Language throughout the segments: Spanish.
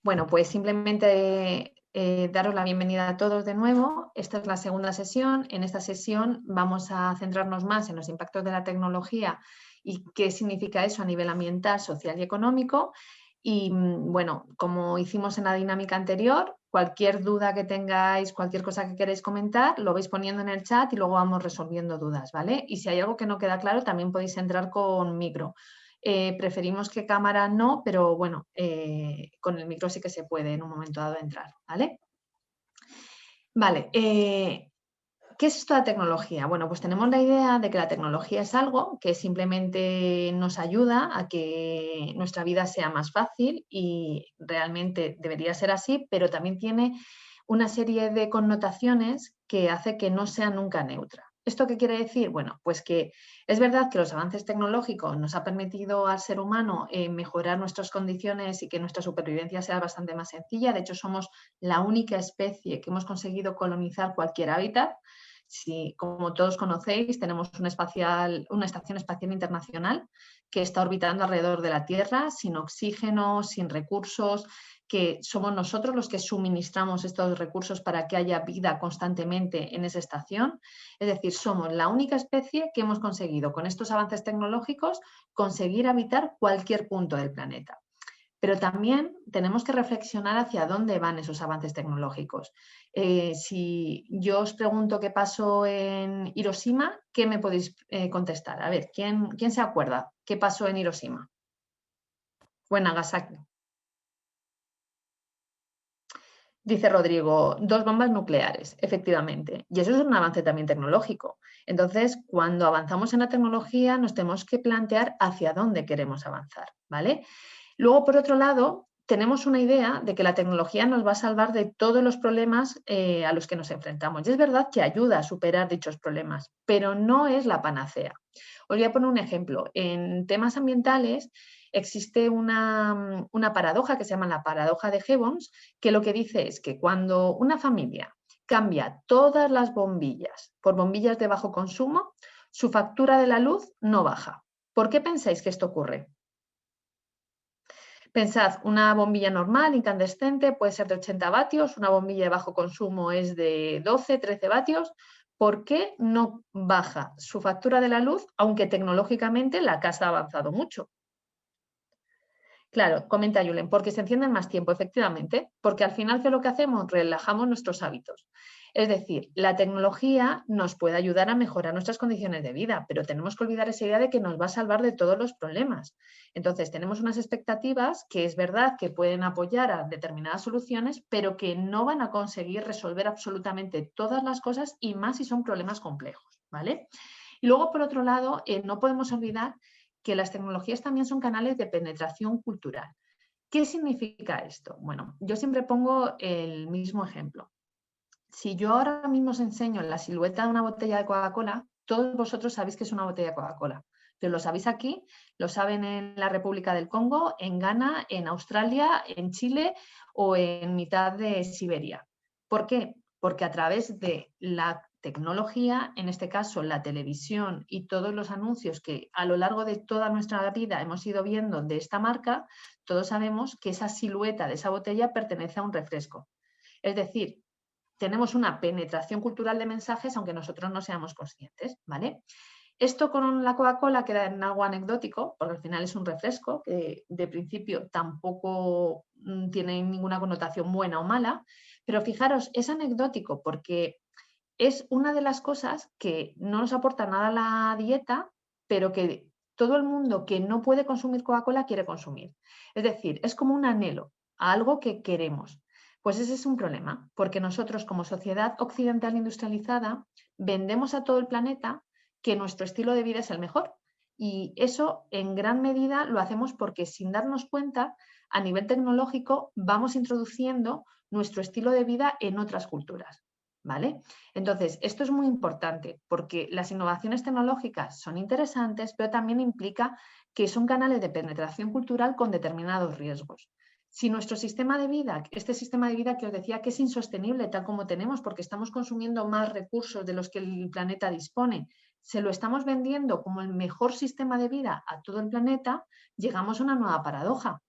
Bueno, pues simplemente daros la bienvenida a todos de nuevo. Esta es la segunda sesión. En esta sesión vamos a centrarnos más en los impactos de la tecnología y qué significa eso a nivel ambiental, social y económico. Y bueno, como hicimos en la dinámica anterior, cualquier duda que tengáis, cualquier cosa que queréis comentar, lo vais poniendo en el chat y luego vamos resolviendo dudas, ¿vale? Y si hay algo que no queda claro, también podéis entrar con micro. Preferimos que cámara no, pero bueno, con el micro sí que se puede en un momento dado entrar, ¿vale? Vale, ¿qué es esto de la tecnología? Bueno, pues tenemos la idea de que la tecnología es algo que simplemente nos ayuda a que nuestra vida sea más fácil y realmente debería ser así, pero también tiene una serie de connotaciones que hace que no sea nunca neutra. ¿Esto qué quiere decir? Bueno, pues que es verdad que los avances tecnológicos nos ha permitido al ser humano mejorar nuestras condiciones y que nuestra supervivencia sea bastante más sencilla. De hecho, somos la única especie que hemos conseguido colonizar cualquier hábitat. Si, como todos conocéis, tenemos una estación espacial internacional que está orbitando alrededor de la Tierra sin oxígeno, sin recursos, que somos nosotros los que suministramos estos recursos para que haya vida constantemente en esa estación. Es decir, somos la única especie que hemos conseguido con estos avances tecnológicos conseguir habitar cualquier punto del planeta. Pero también tenemos que reflexionar hacia dónde van esos avances tecnológicos. Si yo os pregunto qué pasó en Hiroshima, ¿qué me podéis contestar? A ver, ¿quién se acuerda qué pasó en Hiroshima o en Nagasaki? Dice Rodrigo, 2 bombas nucleares, efectivamente. Y eso es un avance también tecnológico. Entonces, cuando avanzamos en la tecnología, nos tenemos que plantear hacia dónde queremos avanzar, ¿vale? Luego, por otro lado, tenemos una idea de que la tecnología nos va a salvar de todos los problemas a los que nos enfrentamos. Y es verdad que ayuda a superar dichos problemas, pero no es la panacea. Os voy a poner un ejemplo. En temas ambientales existe una paradoja que se llama la paradoja de Gibbons, que lo que dice es que cuando una familia cambia todas las bombillas por bombillas de bajo consumo, su factura de la luz no baja. ¿Por qué pensáis que esto ocurre? Pensad, una bombilla normal, incandescente, puede ser de 80 vatios, una bombilla de bajo consumo es de 12, 13 vatios. ¿Por qué no baja su factura de la luz, aunque tecnológicamente la casa ha avanzado mucho? Claro, comenta Julen, porque se encienden más tiempo, efectivamente, porque al final, ¿qué es lo que hacemos? Relajamos nuestros hábitos. Es decir, la tecnología nos puede ayudar a mejorar nuestras condiciones de vida, pero tenemos que olvidar esa idea de que nos va a salvar de todos los problemas. Entonces, tenemos unas expectativas que es verdad que pueden apoyar a determinadas soluciones, pero que no van a conseguir resolver absolutamente todas las cosas y más si son problemas complejos, ¿vale? Y luego, por otro lado, no podemos olvidar que las tecnologías también son canales de penetración cultural. ¿Qué significa esto? Bueno, yo siempre pongo el mismo ejemplo. Si yo ahora mismo os enseño la silueta de una botella de Coca-Cola, todos vosotros sabéis que es una botella de Coca-Cola. Pero lo sabéis aquí, lo saben en la República del Congo, en Ghana, en Australia, en Chile o en mitad de Siberia. ¿Por qué? Porque a través de la tecnología, en este caso la televisión y todos los anuncios que a lo largo de toda nuestra vida hemos ido viendo de esta marca, todos sabemos que esa silueta de esa botella pertenece a un refresco. Es decir, tenemos una penetración cultural de mensajes aunque nosotros no seamos conscientes, ¿vale? Esto con la Coca-Cola queda en algo anecdótico, porque al final es un refresco que de principio tampoco tiene ninguna connotación buena o mala, pero fijaros, es anecdótico porque es una de las cosas que no nos aporta nada a la dieta, pero que todo el mundo que no puede consumir Coca-Cola quiere consumir. Es decir, es como un anhelo a algo que queremos. Pues ese es un problema, porque nosotros como sociedad occidental industrializada vendemos a todo el planeta que nuestro estilo de vida es el mejor. Y eso en gran medida lo hacemos porque sin darnos cuenta, a nivel tecnológico, vamos introduciendo nuestro estilo de vida en otras culturas. ¿Vale? Entonces, esto es muy importante porque las innovaciones tecnológicas son interesantes, pero también implica que son canales de penetración cultural con determinados riesgos. Si nuestro sistema de vida, este sistema de vida que os decía que es insostenible tal como tenemos porque estamos consumiendo más recursos de los que el planeta dispone, se lo estamos vendiendo como el mejor sistema de vida a todo el planeta, llegamos a una nueva paradoja.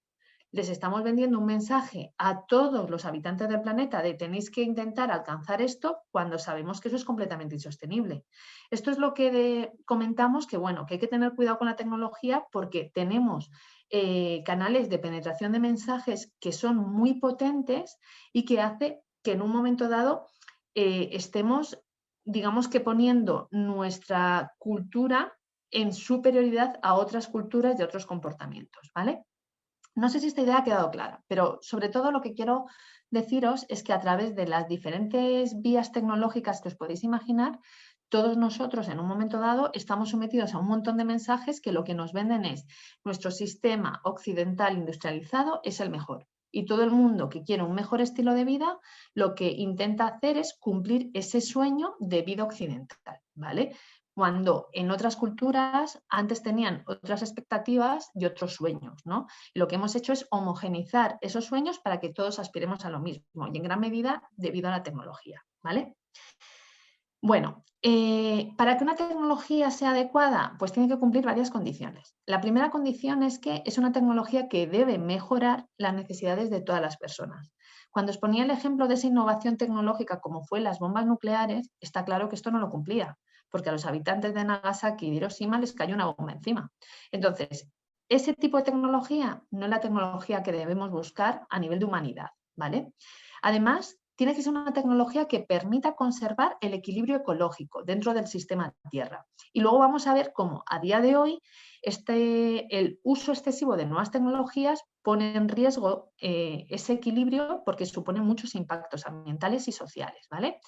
les estamos vendiendo un mensaje a todos los habitantes del planeta de tenéis que intentar alcanzar esto cuando sabemos que eso es completamente insostenible. Esto es lo que comentamos que, bueno, que hay que tener cuidado con la tecnología porque tenemos canales de penetración de mensajes que son muy potentes y que hace que en un momento dado estemos, digamos que poniendo nuestra cultura en superioridad a otras culturas y otros comportamientos, ¿vale? No sé si esta idea ha quedado clara, pero sobre todo lo que quiero deciros es que a través de las diferentes vías tecnológicas que os podéis imaginar, todos nosotros en un momento dado estamos sometidos a un montón de mensajes que lo que nos venden es nuestro sistema occidental industrializado es el mejor. Y todo el mundo que quiere un mejor estilo de vida, lo que intenta hacer es cumplir ese sueño de vida occidental, ¿vale? Cuando en otras culturas antes tenían otras expectativas y otros sueños, ¿no? Y lo que hemos hecho es homogeneizar esos sueños para que todos aspiremos a lo mismo y en gran medida debido a la tecnología, ¿vale? Bueno, para que una tecnología sea adecuada, pues tiene que cumplir varias condiciones. La primera condición es que es una tecnología que debe mejorar las necesidades de todas las personas. Cuando os ponía el ejemplo de esa innovación tecnológica como fue las bombas nucleares, está claro que esto no lo cumplía, porque a los habitantes de Nagasaki y de Hiroshima les cayó una bomba encima. Entonces, ese tipo de tecnología no es la tecnología que debemos buscar a nivel de humanidad, ¿vale? Además, tiene que ser una tecnología que permita conservar el equilibrio ecológico dentro del sistema Tierra. Y luego vamos a ver cómo a día de hoy el uso excesivo de nuevas tecnologías pone en riesgo ese equilibrio porque supone muchos impactos ambientales y sociales, ¿vale?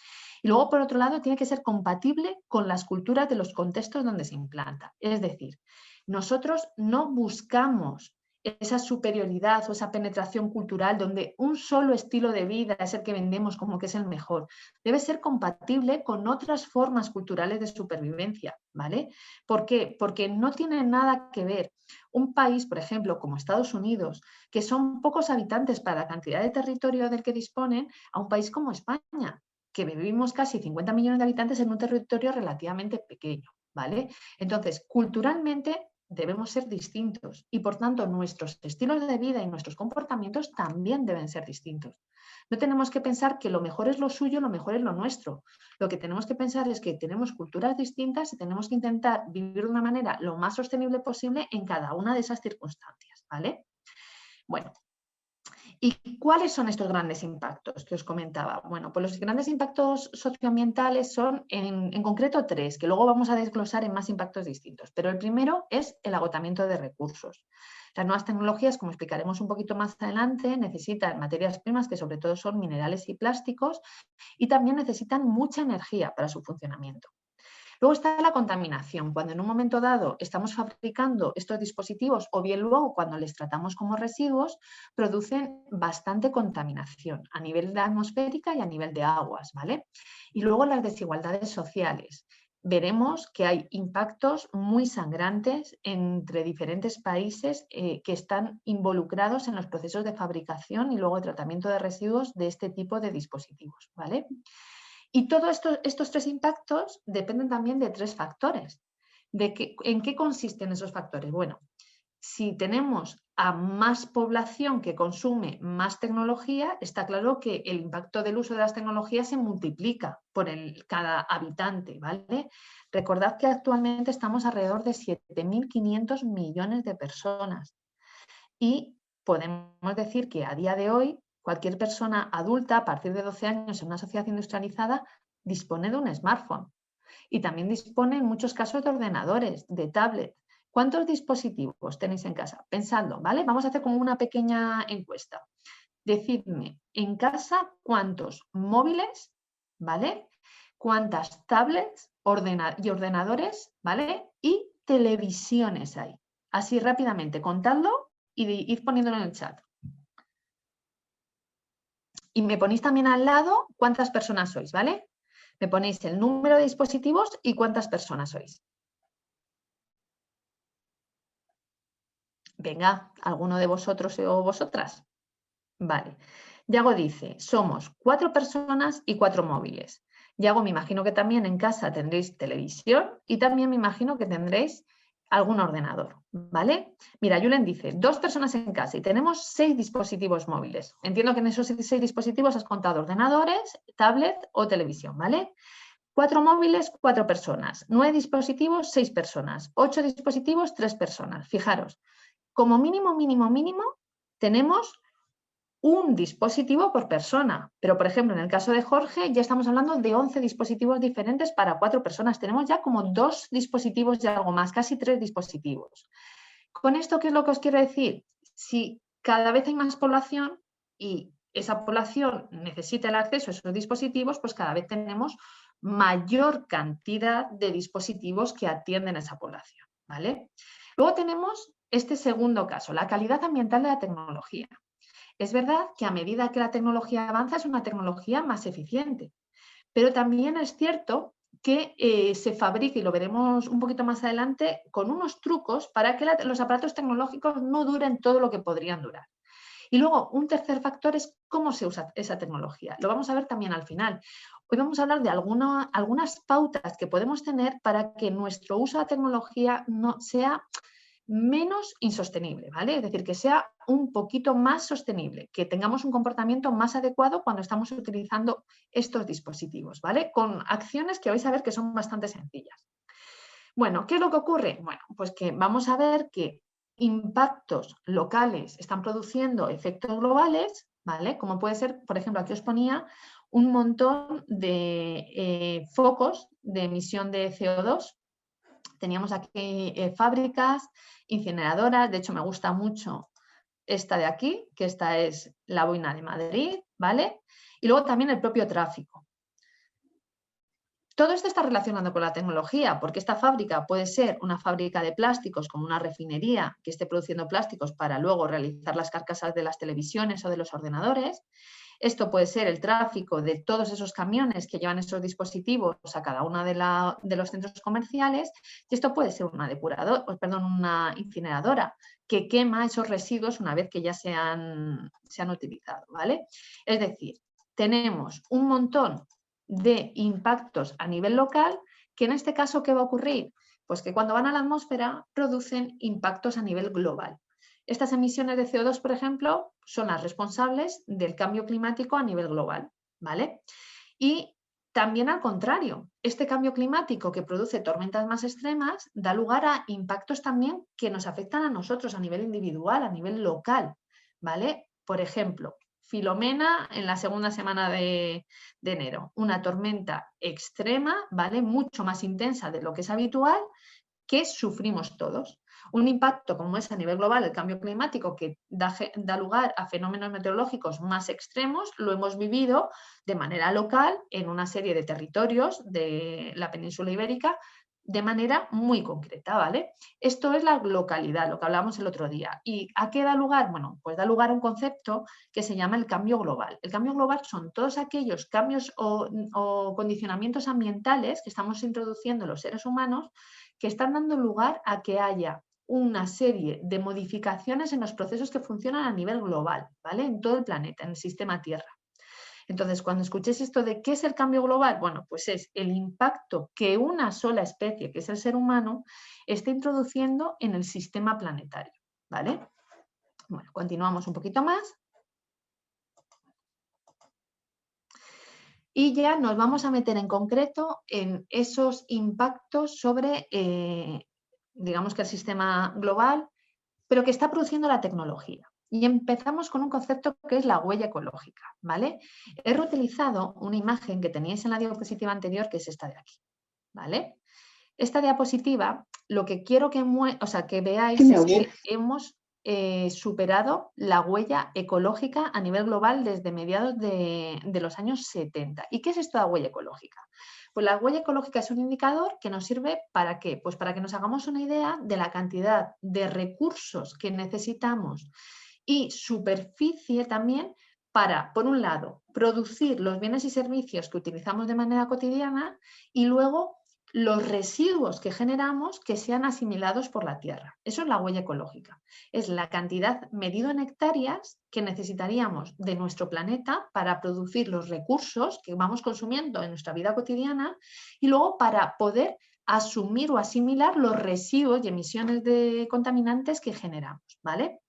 Y luego, por otro lado, tiene que ser compatible con las culturas de los contextos donde se implanta. Es decir, nosotros no buscamos esa superioridad o esa penetración cultural donde un solo estilo de vida es el que vendemos como que es el mejor. Debe ser compatible con otras formas culturales de supervivencia, ¿vale? ¿Por qué? Porque no tiene nada que ver un país, por ejemplo, como Estados Unidos, que son pocos habitantes para la cantidad de territorio del que disponen, a un país como España, que vivimos casi 50 millones de habitantes en un territorio relativamente pequeño, ¿vale? Entonces, culturalmente debemos ser distintos y por tanto nuestros estilos de vida y nuestros comportamientos también deben ser distintos. No tenemos que pensar que lo mejor es lo suyo, lo mejor es lo nuestro. Lo que tenemos que pensar es que tenemos culturas distintas y tenemos que intentar vivir de una manera lo más sostenible posible en cada una de esas circunstancias, ¿vale? Bueno, ¿y cuáles son estos grandes impactos que os comentaba? Bueno, pues los grandes impactos socioambientales son en concreto tres, que luego vamos a desglosar en más impactos distintos. Pero el primero es el agotamiento de recursos. Las nuevas tecnologías, como explicaremos un poquito más adelante, necesitan materias primas que sobre todo son minerales y plásticos y también necesitan mucha energía para su funcionamiento. Luego está la contaminación. Cuando en un momento dado estamos fabricando estos dispositivos o bien luego cuando les tratamos como residuos, producen bastante contaminación a nivel de atmosférica y a nivel de aguas, ¿vale? Y luego las desigualdades sociales. Veremos que hay impactos muy sangrantes entre diferentes países que están involucrados en los procesos de fabricación y luego de tratamiento de residuos de este tipo de dispositivos, ¿vale? Y todos estos tres impactos dependen también de tres factores. ¿En qué consisten esos factores? Bueno, si tenemos a más población que consume más tecnología, está claro que el impacto del uso de las tecnologías se multiplica por cada habitante, ¿vale? Recordad que actualmente estamos alrededor de 7.500 millones de personas y podemos decir que a día de hoy cualquier persona adulta a partir de 12 años en una sociedad industrializada dispone de un smartphone y también dispone en muchos casos de ordenadores, de tablets. ¿Cuántos dispositivos tenéis en casa? Pensadlo, ¿vale? Vamos a hacer como una pequeña encuesta. Decidme en casa cuántos móviles, ¿vale? Cuántas tablets y ordenadores, ¿vale? Y televisiones hay. Así rápidamente, contadlo y id poniéndolo en el chat. Y me ponéis también al lado cuántas personas sois, ¿vale? Me ponéis el número de dispositivos y cuántas personas sois. Venga, ¿alguno de vosotros o vosotras? Vale. Yago dice, somos 4 personas y 4 móviles. Yago, me imagino que también en casa tendréis televisión y también me imagino que tendréis algún ordenador, ¿vale? Mira, Julen dice, 2 personas en casa y tenemos 6 dispositivos móviles. Entiendo que en esos 6 dispositivos has contado ordenadores, tablet o televisión, ¿vale? 4 móviles, 4 personas. 9 dispositivos, 6 personas. 8 dispositivos, 3 personas. Fijaros, como mínimo, tenemos un dispositivo por persona. Pero, por ejemplo, en el caso de Jorge, ya estamos hablando de 11 dispositivos diferentes para 4 personas. Tenemos ya como 2 dispositivos y algo más, casi 3 dispositivos. Con esto, ¿qué es lo que os quiero decir? Si cada vez hay más población y esa población necesita el acceso a esos dispositivos, pues cada vez tenemos mayor cantidad de dispositivos que atienden a esa población, ¿vale? Luego tenemos este segundo caso, la calidad ambiental de la tecnología. Es verdad que a medida que la tecnología avanza es una tecnología más eficiente, pero también es cierto que se fabrica, y lo veremos un poquito más adelante, con unos trucos para que los aparatos tecnológicos no duren todo lo que podrían durar. Y luego, un tercer factor es cómo se usa esa tecnología. Lo vamos a ver también al final. Hoy vamos a hablar de algunas pautas que podemos tener para que nuestro uso de la tecnología no sea menos insostenible, ¿vale? Es decir, que sea un poquito más sostenible, que tengamos un comportamiento más adecuado cuando estamos utilizando estos dispositivos, ¿vale? Con acciones que vais a ver que son bastante sencillas. Bueno, ¿qué es lo que ocurre? Bueno, pues que vamos a ver que impactos locales están produciendo efectos globales, ¿vale? Como puede ser, por ejemplo, aquí os ponía un montón de focos de emisión de CO2. Teníamos aquí fábricas, incineradoras, de hecho me gusta mucho esta de aquí, que esta es la Boina de Madrid, ¿vale? Y luego también el propio tráfico. Todo esto está relacionado con la tecnología, porque esta fábrica puede ser una fábrica de plásticos, como una refinería que esté produciendo plásticos para luego realizar las carcasas de las televisiones o de los ordenadores. Esto puede ser el tráfico de todos esos camiones que llevan esos dispositivos a cada uno de los centros comerciales, y esto puede ser una incineradora que quema esos residuos una vez que ya se han utilizado, ¿vale? Es decir, tenemos un montón de impactos a nivel local que en este caso, ¿qué va a ocurrir? Pues que cuando van a la atmósfera producen impactos a nivel global. Estas emisiones de CO2, por ejemplo, son las responsables del cambio climático a nivel global, ¿vale? Y también al contrario, este cambio climático que produce tormentas más extremas da lugar a impactos también que nos afectan a nosotros a nivel individual, a nivel local, ¿vale? Por ejemplo, Filomena en la segunda semana de enero, una tormenta extrema, ¿vale? Mucho más intensa de lo que es habitual, que sufrimos todos. Un impacto como es a nivel global, el cambio climático, que da lugar a fenómenos meteorológicos más extremos, lo hemos vivido de manera local en una serie de territorios de la península ibérica de manera muy concreta, ¿vale? Esto es la localidad, lo que hablábamos el otro día. ¿Y a qué da lugar? Bueno, pues da lugar a un concepto que se llama el cambio global. El cambio global son todos aquellos cambios o condicionamientos ambientales que estamos introduciendo los seres humanos que están dando lugar a que haya una serie de modificaciones en los procesos que funcionan a nivel global, ¿vale? En todo el planeta, en el sistema Tierra. Entonces, cuando escuchéis esto de qué es el cambio global, bueno, pues es el impacto que una sola especie, que es el ser humano, está introduciendo en el sistema planetario, ¿vale? Bueno, continuamos un poquito más. Y ya nos vamos a meter en concreto en esos impactos sobre, digamos que el sistema global, pero que está produciendo la tecnología. Y empezamos con un concepto que es la huella ecológica, ¿vale? He reutilizado una imagen que teníais en la diapositiva anterior, que es esta de aquí, ¿vale? Esta diapositiva, lo que quiero que veáis es que hemos superado la huella ecológica a nivel global desde mediados de los años 70. ¿Y qué es esto de la huella ecológica? Pues la huella ecológica es un indicador que nos sirve ¿para qué? Pues para que nos hagamos una idea de la cantidad de recursos que necesitamos y superficie también para, por un lado, producir los bienes y servicios que utilizamos de manera cotidiana y luego los residuos que generamos que sean asimilados por la tierra. Eso es la huella ecológica. Es la cantidad medido en hectáreas que necesitaríamos de nuestro planeta para producir los recursos que vamos consumiendo en nuestra vida cotidiana y luego para poder asumir o asimilar los residuos y emisiones de contaminantes que generamos, ¿vale?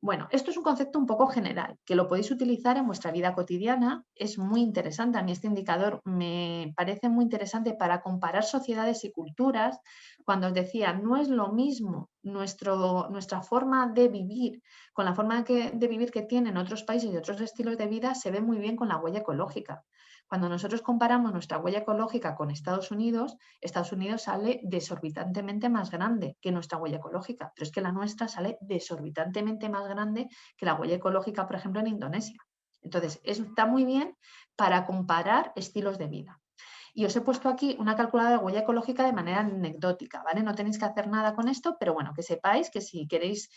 Bueno, esto es un concepto un poco general, que lo podéis utilizar en vuestra vida cotidiana. Es muy interesante. A mí este indicador me parece muy interesante para comparar sociedades y culturas. Cuando os decía, no es lo mismo nuestra forma de vivir con la forma de vivir que tienen otros países y otros estilos de vida, se ve muy bien con la huella ecológica. Cuando nosotros comparamos nuestra huella ecológica con Estados Unidos sale desorbitantemente más grande que nuestra huella ecológica, pero es que la nuestra sale desorbitantemente más grande que la huella ecológica, por ejemplo, en Indonesia. Entonces, está muy bien para comparar estilos de vida. Y os he puesto aquí una calculadora de huella ecológica de manera anecdótica, ¿vale? No tenéis que hacer nada con esto, pero bueno, que sepáis que si queréis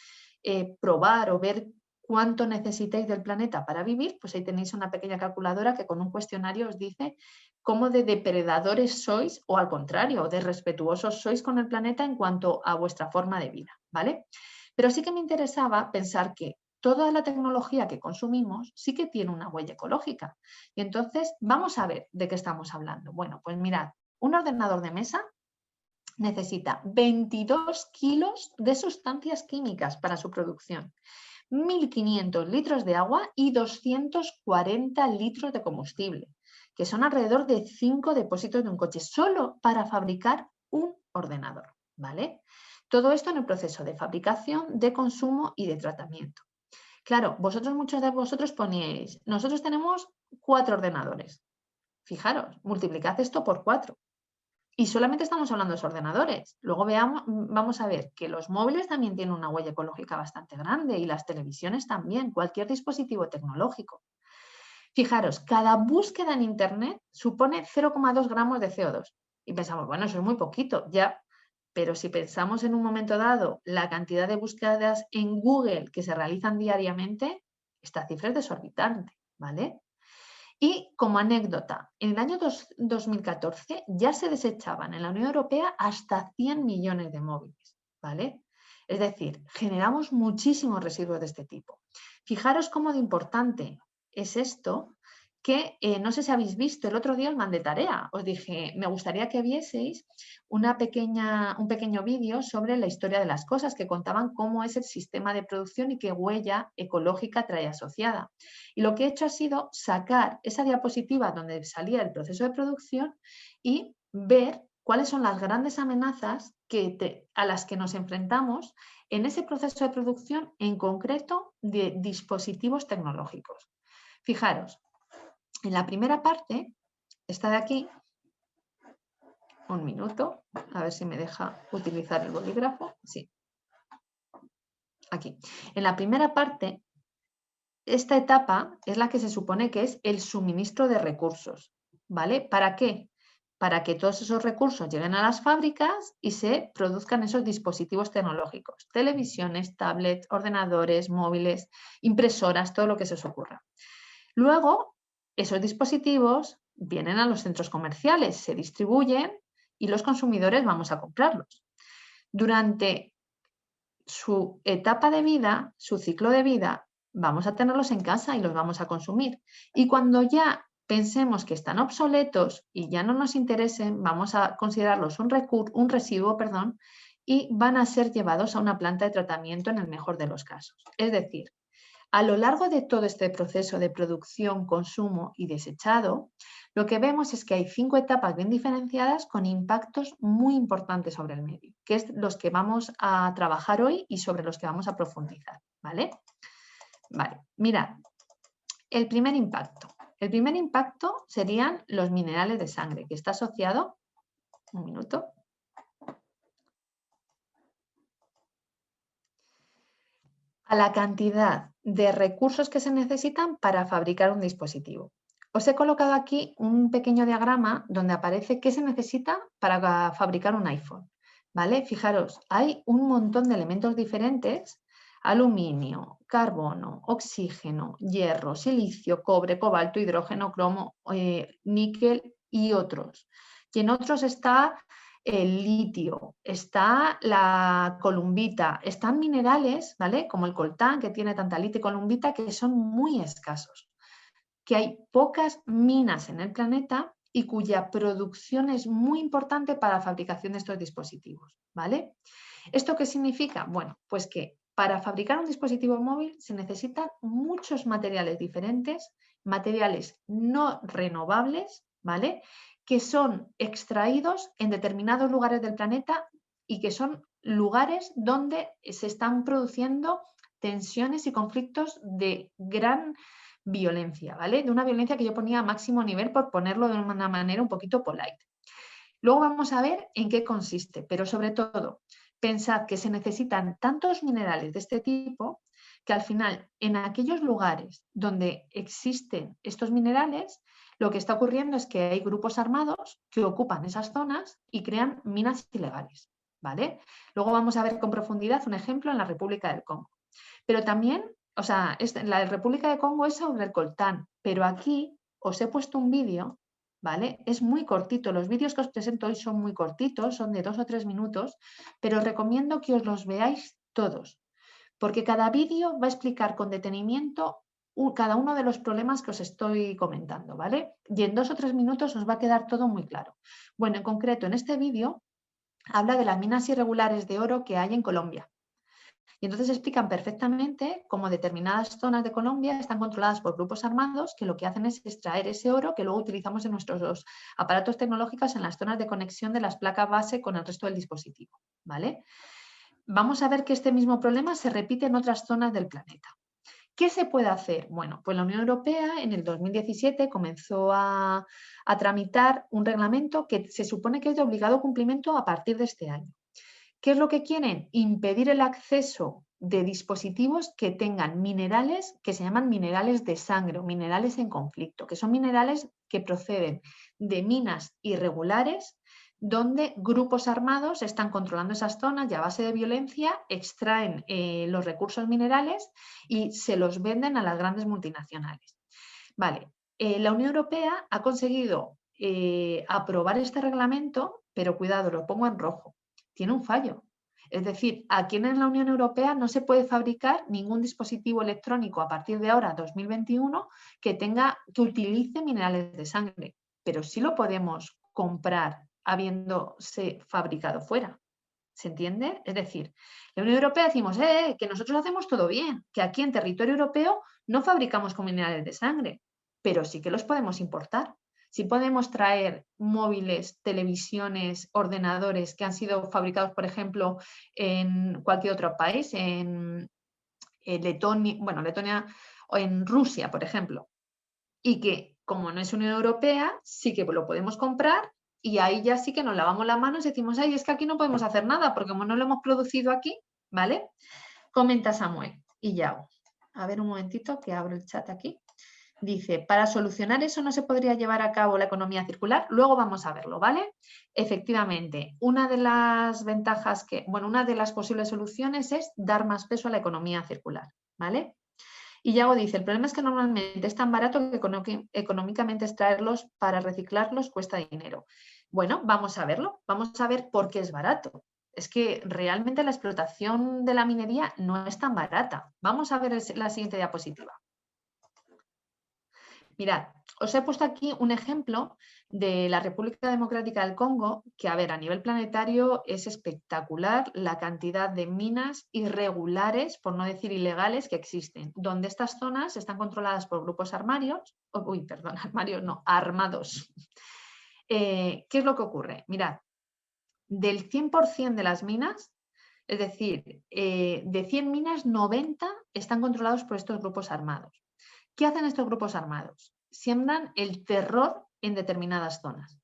probar o ver cuánto necesitáis del planeta para vivir, pues ahí tenéis una pequeña calculadora que con un cuestionario os dice cómo de depredadores sois o al contrario, de respetuosos sois con el planeta en cuanto a vuestra forma de vida, ¿vale? Pero sí que me interesaba pensar que toda la tecnología que consumimos sí que tiene una huella ecológica. Y entonces vamos a ver de qué estamos hablando. Bueno, pues mirad, un ordenador de mesa necesita 22 kilos de sustancias químicas para su producción, 1.500 litros de agua y 240 litros de combustible, que son alrededor de 5 depósitos de un coche, solo para fabricar un ordenador, ¿vale? Todo esto en el proceso de fabricación, de consumo y de tratamiento. Claro, muchos de vosotros poníais, nosotros tenemos 4 ordenadores. Fijaros, multiplicad esto por 4. Y solamente estamos hablando de los ordenadores. Luego vamos a ver que los móviles también tienen una huella ecológica bastante grande y las televisiones también, cualquier dispositivo tecnológico. Fijaros, cada búsqueda en Internet supone 0,2 gramos de CO2. Y pensamos, bueno, eso es muy poquito, ya. Pero si pensamos en un momento dado la cantidad de búsquedas en Google que se realizan diariamente, esta cifra es desorbitante, ¿vale? Y como anécdota, en el año 2014 ya se desechaban en la Unión Europea hasta 100 millones de móviles, ¿vale? Es decir, generamos muchísimos residuos de este tipo. Fijaros cómo de importante es esto, que no sé si habéis visto, el otro día os mandé tarea, os dije, me gustaría que vieseis un pequeño vídeo sobre la historia de las cosas, que contaban cómo es el sistema de producción y qué huella ecológica trae asociada. Y lo que he hecho ha sido sacar esa diapositiva donde salía el proceso de producción y ver cuáles son las grandes amenazas a las que nos enfrentamos en ese proceso de producción, en concreto de dispositivos tecnológicos. Fijaros, en la primera parte, esta de aquí, un minuto, a ver si me deja utilizar el bolígrafo. Sí, aquí. En la primera parte, esta etapa es la que se supone que es el suministro de recursos, ¿vale? ¿Para qué? Para que todos esos recursos lleguen a las fábricas y se produzcan esos dispositivos tecnológicos, televisiones, tablets, ordenadores, móviles, impresoras, todo lo que se os ocurra. Luego, esos dispositivos vienen a los centros comerciales, se distribuyen y los consumidores vamos a comprarlos. Durante su etapa de vida, su ciclo de vida, vamos a tenerlos en casa y los vamos a consumir. Y cuando ya pensemos que están obsoletos y ya no nos interesen, vamos a considerarlos un residuo, y van a ser llevados a una planta de tratamiento en el mejor de los casos. Es decir, a lo largo de todo este proceso de producción, consumo y desechado, lo que vemos es que hay 5 etapas bien diferenciadas con impactos muy importantes sobre el medio, que es los que vamos a trabajar hoy y sobre los que vamos a profundizar, ¿vale? Vale, mirad, el primer impacto. El primer impacto serían los minerales de sangre, que está asociado, un minuto, a la cantidad de recursos que se necesitan para fabricar un dispositivo. Os he colocado aquí un pequeño diagrama donde aparece qué se necesita para fabricar un iPhone, ¿vale? Fijaros, hay un montón de elementos diferentes: aluminio, carbono, oxígeno, hierro, silicio, cobre, cobalto, hidrógeno, cromo, níquel y otros. Y en otros está el litio, está la columbita, están minerales, ¿vale? Como el coltán, que tiene tanta litio y columbita, que son muy escasos, que hay pocas minas en el planeta y cuya producción es muy importante para la fabricación de estos dispositivos, ¿vale? ¿Esto qué significa? Bueno, pues que para fabricar un dispositivo móvil se necesitan muchos materiales diferentes, materiales no renovables, ¿vale? Que son extraídos en determinados lugares del planeta y que son lugares donde se están produciendo tensiones y conflictos de gran violencia, ¿vale? De una violencia que yo ponía a máximo nivel por ponerlo de una manera un poquito polite. Luego vamos a ver en qué consiste, pero sobre todo, pensad que se necesitan tantos minerales de este tipo que al final, en aquellos lugares donde existen estos minerales, lo que está ocurriendo es que hay grupos armados que ocupan esas zonas y crean minas ilegales, ¿vale? Luego vamos a ver con profundidad un ejemplo en la República del Congo. Pero también, o sea, la República de Congo es sobre el coltán, pero aquí os he puesto un vídeo, ¿vale? Es muy cortito, los vídeos que os presento hoy son muy cortitos, son de 2 o 3 minutos, pero os recomiendo que os los veáis todos, porque cada vídeo va a explicar con detenimiento cada uno de los problemas que os estoy comentando, ¿vale? Y en 2 o 3 minutos os va a quedar todo muy claro. Bueno, en concreto, en este vídeo habla de las minas irregulares de oro que hay en Colombia. Y entonces explican perfectamente cómo determinadas zonas de Colombia están controladas por grupos armados que lo que hacen es extraer ese oro que luego utilizamos en nuestros aparatos tecnológicos en las zonas de conexión de las placas base con el resto del dispositivo, ¿vale? Vamos a ver que este mismo problema se repite en otras zonas del planeta. ¿Qué se puede hacer? Bueno, pues la Unión Europea en el 2017 comenzó a tramitar un reglamento que se supone que es de obligado cumplimiento a partir de este año. ¿Qué es lo que quieren? Impedir el acceso de dispositivos que tengan minerales que se llaman minerales de sangre o minerales en conflicto, que son minerales que proceden de minas irregulares donde grupos armados están controlando esas zonas y a base de violencia extraen los recursos minerales y se los venden a las grandes multinacionales. Vale, la Unión Europea ha conseguido aprobar este reglamento, pero cuidado, lo pongo en rojo. Tiene un fallo. Es decir, aquí en la Unión Europea no se puede fabricar ningún dispositivo electrónico a partir de ahora, 2021, que utilice minerales de sangre, pero sí lo podemos comprar habiéndose fabricado fuera. ¿Se entiende? Es decir, la Unión Europea decimos que nosotros hacemos todo bien, que aquí en territorio europeo no fabricamos con minerales de sangre, pero sí que los podemos importar. Sí podemos traer móviles, televisiones, ordenadores que han sido fabricados, por ejemplo, en cualquier otro país, en Letonia o en Rusia, por ejemplo, y que como no es Unión Europea, sí que lo podemos comprar y ahí ya sí que nos lavamos las manos y decimos, ay, es que aquí no podemos hacer nada porque como no lo hemos producido aquí, ¿vale? Comenta Samuel y ya. A ver un momentito que abro el chat aquí. Dice, para solucionar eso no se podría llevar a cabo la economía circular. Luego vamos a verlo, ¿vale? Efectivamente, una de las ventajas una de las posibles soluciones es dar más peso a la economía circular, ¿vale? Y Yago dice, el problema es que normalmente es tan barato que económicamente extraerlos para reciclarlos cuesta dinero. Bueno, vamos a verlo, vamos a ver por qué es barato. Es que realmente la explotación de la minería no es tan barata. Vamos a ver la siguiente diapositiva. Mirad, os he puesto aquí un ejemplo de la República Democrática del Congo, que a ver, a nivel planetario es espectacular la cantidad de minas irregulares, por no decir ilegales, que existen, donde estas zonas están controladas por grupos armados. ¿Qué es lo que ocurre? Mirad, del 100% de las minas, es decir, de 100 minas, 90 están controlados por estos grupos armados. ¿Qué hacen estos grupos armados? Siembran el terror en determinadas zonas.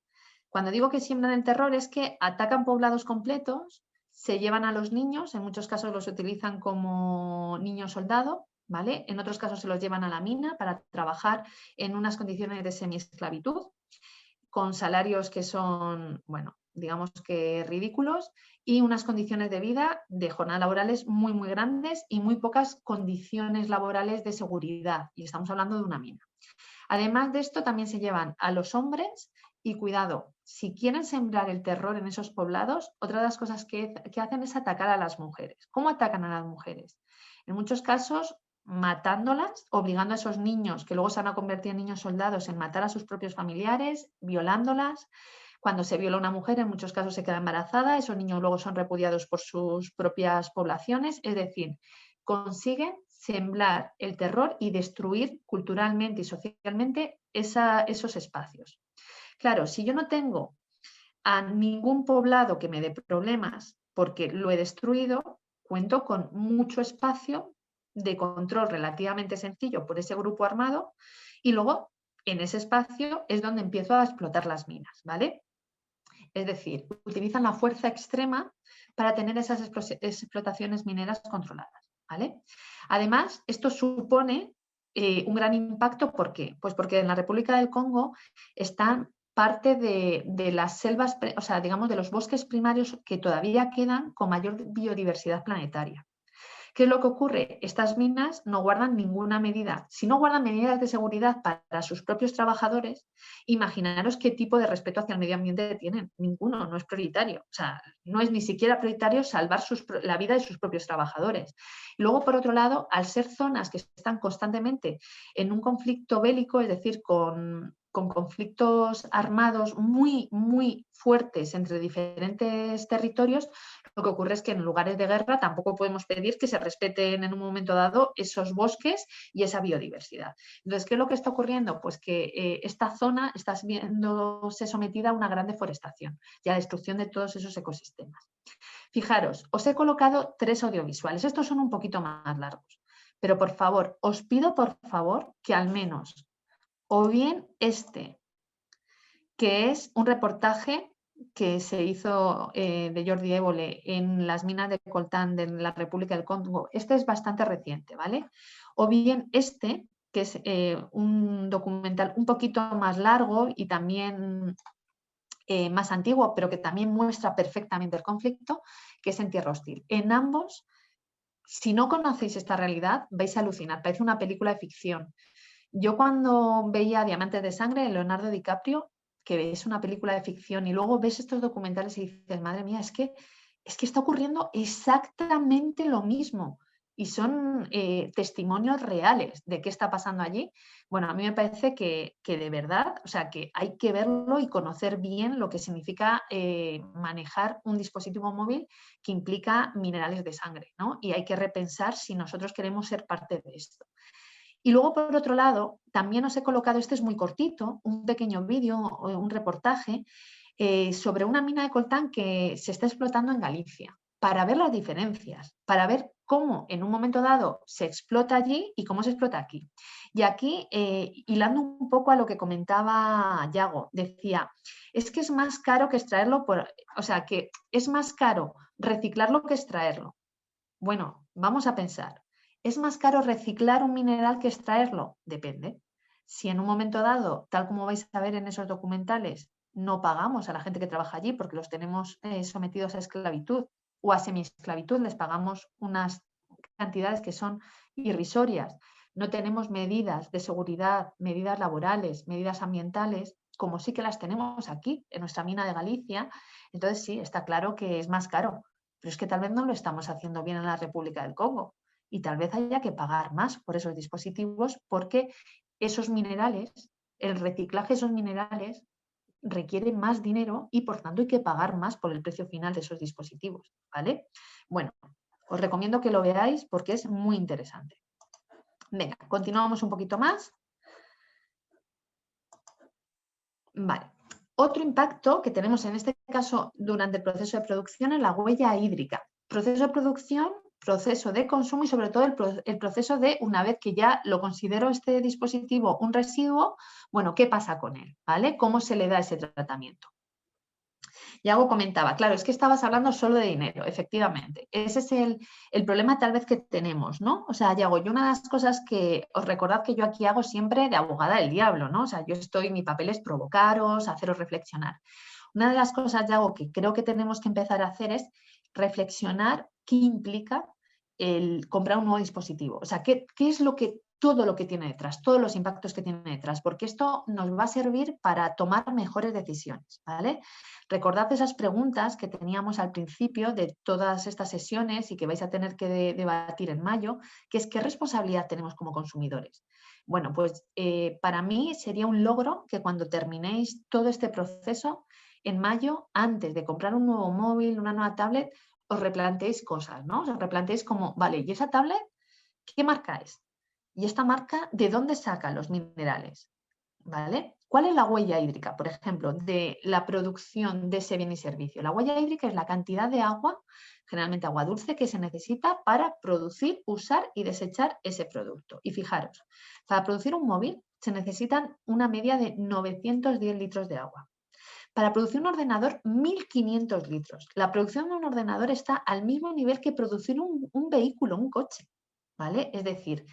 Cuando digo que siembran el terror es que atacan poblados completos, se llevan a los niños, en muchos casos los utilizan como niños soldado, ¿vale? En otros casos se los llevan a la mina para trabajar en unas condiciones de semiesclavitud, con salarios que son, bueno, digamos que ridículos y unas condiciones de vida de jornadas laborales muy, muy grandes y muy pocas condiciones laborales de seguridad. Y estamos hablando de una mina. Además de esto, también se llevan a los hombres y cuidado, si quieren sembrar el terror en esos poblados, otra de las cosas que hacen es atacar a las mujeres. ¿Cómo atacan a las mujeres? En muchos casos matándolas, obligando a esos niños que luego se van a convertir en niños soldados en matar a sus propios familiares, violándolas. Cuando se viola a una mujer, en muchos casos se queda embarazada, esos niños luego son repudiados por sus propias poblaciones, es decir, consiguen sembrar el terror y destruir culturalmente y socialmente esos espacios. Claro, si yo no tengo a ningún poblado que me dé problemas porque lo he destruido, cuento con mucho espacio de control relativamente sencillo por ese grupo armado y luego en ese espacio es donde empiezo a explotar las minas, ¿vale? Es decir, utilizan la fuerza extrema para tener esas explotaciones mineras controladas, ¿vale? Además, esto supone un gran impacto, ¿por qué? Pues porque en la República del Congo están parte de las selvas, o sea, digamos, de los bosques primarios que todavía quedan con mayor biodiversidad planetaria. ¿Qué es lo que ocurre? Estas minas no guardan ninguna medida. Si no guardan medidas de seguridad para sus propios trabajadores, imaginaros qué tipo de respeto hacia el medio ambiente tienen. Ninguno, no es prioritario. O sea, no es ni siquiera prioritario salvar la vida de sus propios trabajadores. Y luego, por otro lado, al ser zonas que están constantemente en un conflicto bélico, es decir, con conflictos armados muy, muy fuertes entre diferentes territorios, lo que ocurre es que en lugares de guerra tampoco podemos pedir que se respeten en un momento dado esos bosques y esa biodiversidad. Entonces, ¿qué es lo que está ocurriendo? Pues que esta zona está viéndose sometida a una gran deforestación y a destrucción de todos esos ecosistemas. Fijaros, os he colocado 3 audiovisuales. Estos son un poquito más largos, pero por favor, os pido por favor que al menos, o bien que es un reportaje que se hizo de Jordi Évole en las minas de coltán de la República del Congo. Este es bastante reciente, ¿vale? O bien que es un documental un poquito más largo y también más antiguo, pero que también muestra perfectamente el conflicto, que es En tierra hostil. En ambos, si no conocéis esta realidad, vais a alucinar, parece una película de ficción. Yo cuando veía Diamantes de Sangre de Leonardo DiCaprio, que ves una película de ficción y luego ves estos documentales y dices, madre mía, es que está ocurriendo exactamente lo mismo y son testimonios reales de qué está pasando allí. Bueno, a mí me parece que de verdad, o sea, que hay que verlo y conocer bien lo que significa manejar un dispositivo móvil que implica minerales de sangre, ¿no? Y hay que repensar si nosotros queremos ser parte de esto. Y luego, por otro lado, también os he colocado, este es muy cortito, un pequeño vídeo, un reportaje sobre una mina de coltán que se está explotando en Galicia, para ver las diferencias, para ver cómo en un momento dado se explota allí y cómo se explota aquí. Y aquí, hilando un poco a lo que comentaba Yago, decía, es que es más caro que extraerlo, o sea, que es más caro reciclarlo que extraerlo. Bueno, vamos a pensar. ¿Es más caro reciclar un mineral que extraerlo? Depende. Si en un momento dado, tal como vais a ver en esos documentales, no pagamos a la gente que trabaja allí porque los tenemos sometidos a esclavitud o a semiesclavitud, les pagamos unas cantidades que son irrisorias. No tenemos medidas de seguridad, medidas laborales, medidas ambientales, como sí que las tenemos aquí, en nuestra mina de Galicia. Entonces sí, está claro que es más caro, pero es que tal vez no lo estamos haciendo bien en la República del Congo y tal vez haya que pagar más por esos dispositivos porque esos minerales, el reciclaje de esos minerales requiere más dinero y por tanto hay que pagar más por el precio final de esos dispositivos, ¿vale? Bueno, os recomiendo que lo veáis porque es muy interesante. Venga, continuamos un poquito más. Vale. Otro impacto que tenemos en este caso durante el proceso de producción es la huella hídrica. Proceso de producción, proceso de consumo y sobre todo el proceso de, una vez que ya lo considero este dispositivo un residuo, bueno, ¿qué pasa con él? ¿Vale? ¿Cómo se le da ese tratamiento? Yago comentaba, claro, es que estabas hablando solo de dinero, efectivamente. Ese es el problema tal vez que tenemos, ¿no? O sea, Yago, yo una de las cosas que os recordad que yo aquí hago siempre de abogada del diablo, ¿no? O sea, mi papel es provocaros, haceros reflexionar. Una de las cosas, Yago, que creo que tenemos que empezar a hacer es reflexionar qué implica el comprar un nuevo dispositivo. O sea, ¿qué es lo que todo lo que tiene detrás, todos los impactos que tiene detrás, porque esto nos va a servir para tomar mejores decisiones, ¿vale? Recordad esas preguntas que teníamos al principio de todas estas sesiones y que vais a tener que debatir en mayo, que es qué responsabilidad tenemos como consumidores. Bueno, pues para mí sería un logro que cuando terminéis todo este proceso, en mayo, antes de comprar un nuevo móvil, una nueva tablet, os replanteéis cosas, ¿no? Os replanteéis como, vale, ¿y esa tablet qué marca es? ¿Y esta marca de dónde saca los minerales? ¿Vale? ¿Cuál es la huella hídrica, por ejemplo, de la producción de ese bien y servicio? La huella hídrica es la cantidad de agua, generalmente agua dulce, que se necesita para producir, usar y desechar ese producto. Y fijaros, para producir un móvil se necesitan una media de 910 litros de agua. Para producir un ordenador, 1.500 litros. La producción de un ordenador está al mismo nivel que producir un vehículo, un coche, ¿vale? Es decir,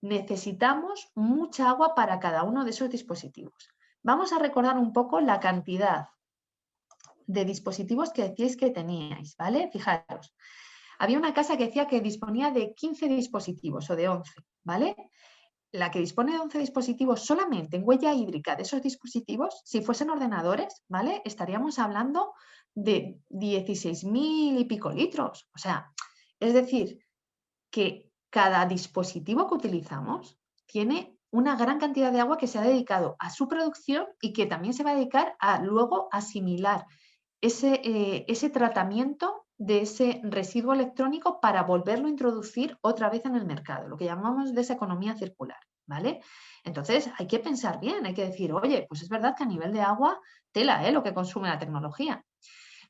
necesitamos mucha agua para cada uno de esos dispositivos. Vamos a recordar un poco la cantidad de dispositivos que decíais que teníais, ¿vale? Fijaros, había una casa que decía que disponía de 15 dispositivos o de 11, ¿vale? La que dispone de 11 dispositivos solamente en huella hídrica de esos dispositivos, si fuesen ordenadores, ¿vale? Estaríamos hablando de 16.000 y pico litros. O sea, es decir, que cada dispositivo que utilizamos tiene una gran cantidad de agua que se ha dedicado a su producción y que también se va a dedicar a luego asimilar ese tratamiento de ese residuo electrónico para volverlo a introducir otra vez en el mercado, lo que llamamos de esa economía circular, ¿vale? Entonces hay que pensar bien, hay que decir, oye, pues es verdad que a nivel de agua, tela, lo que consume la tecnología.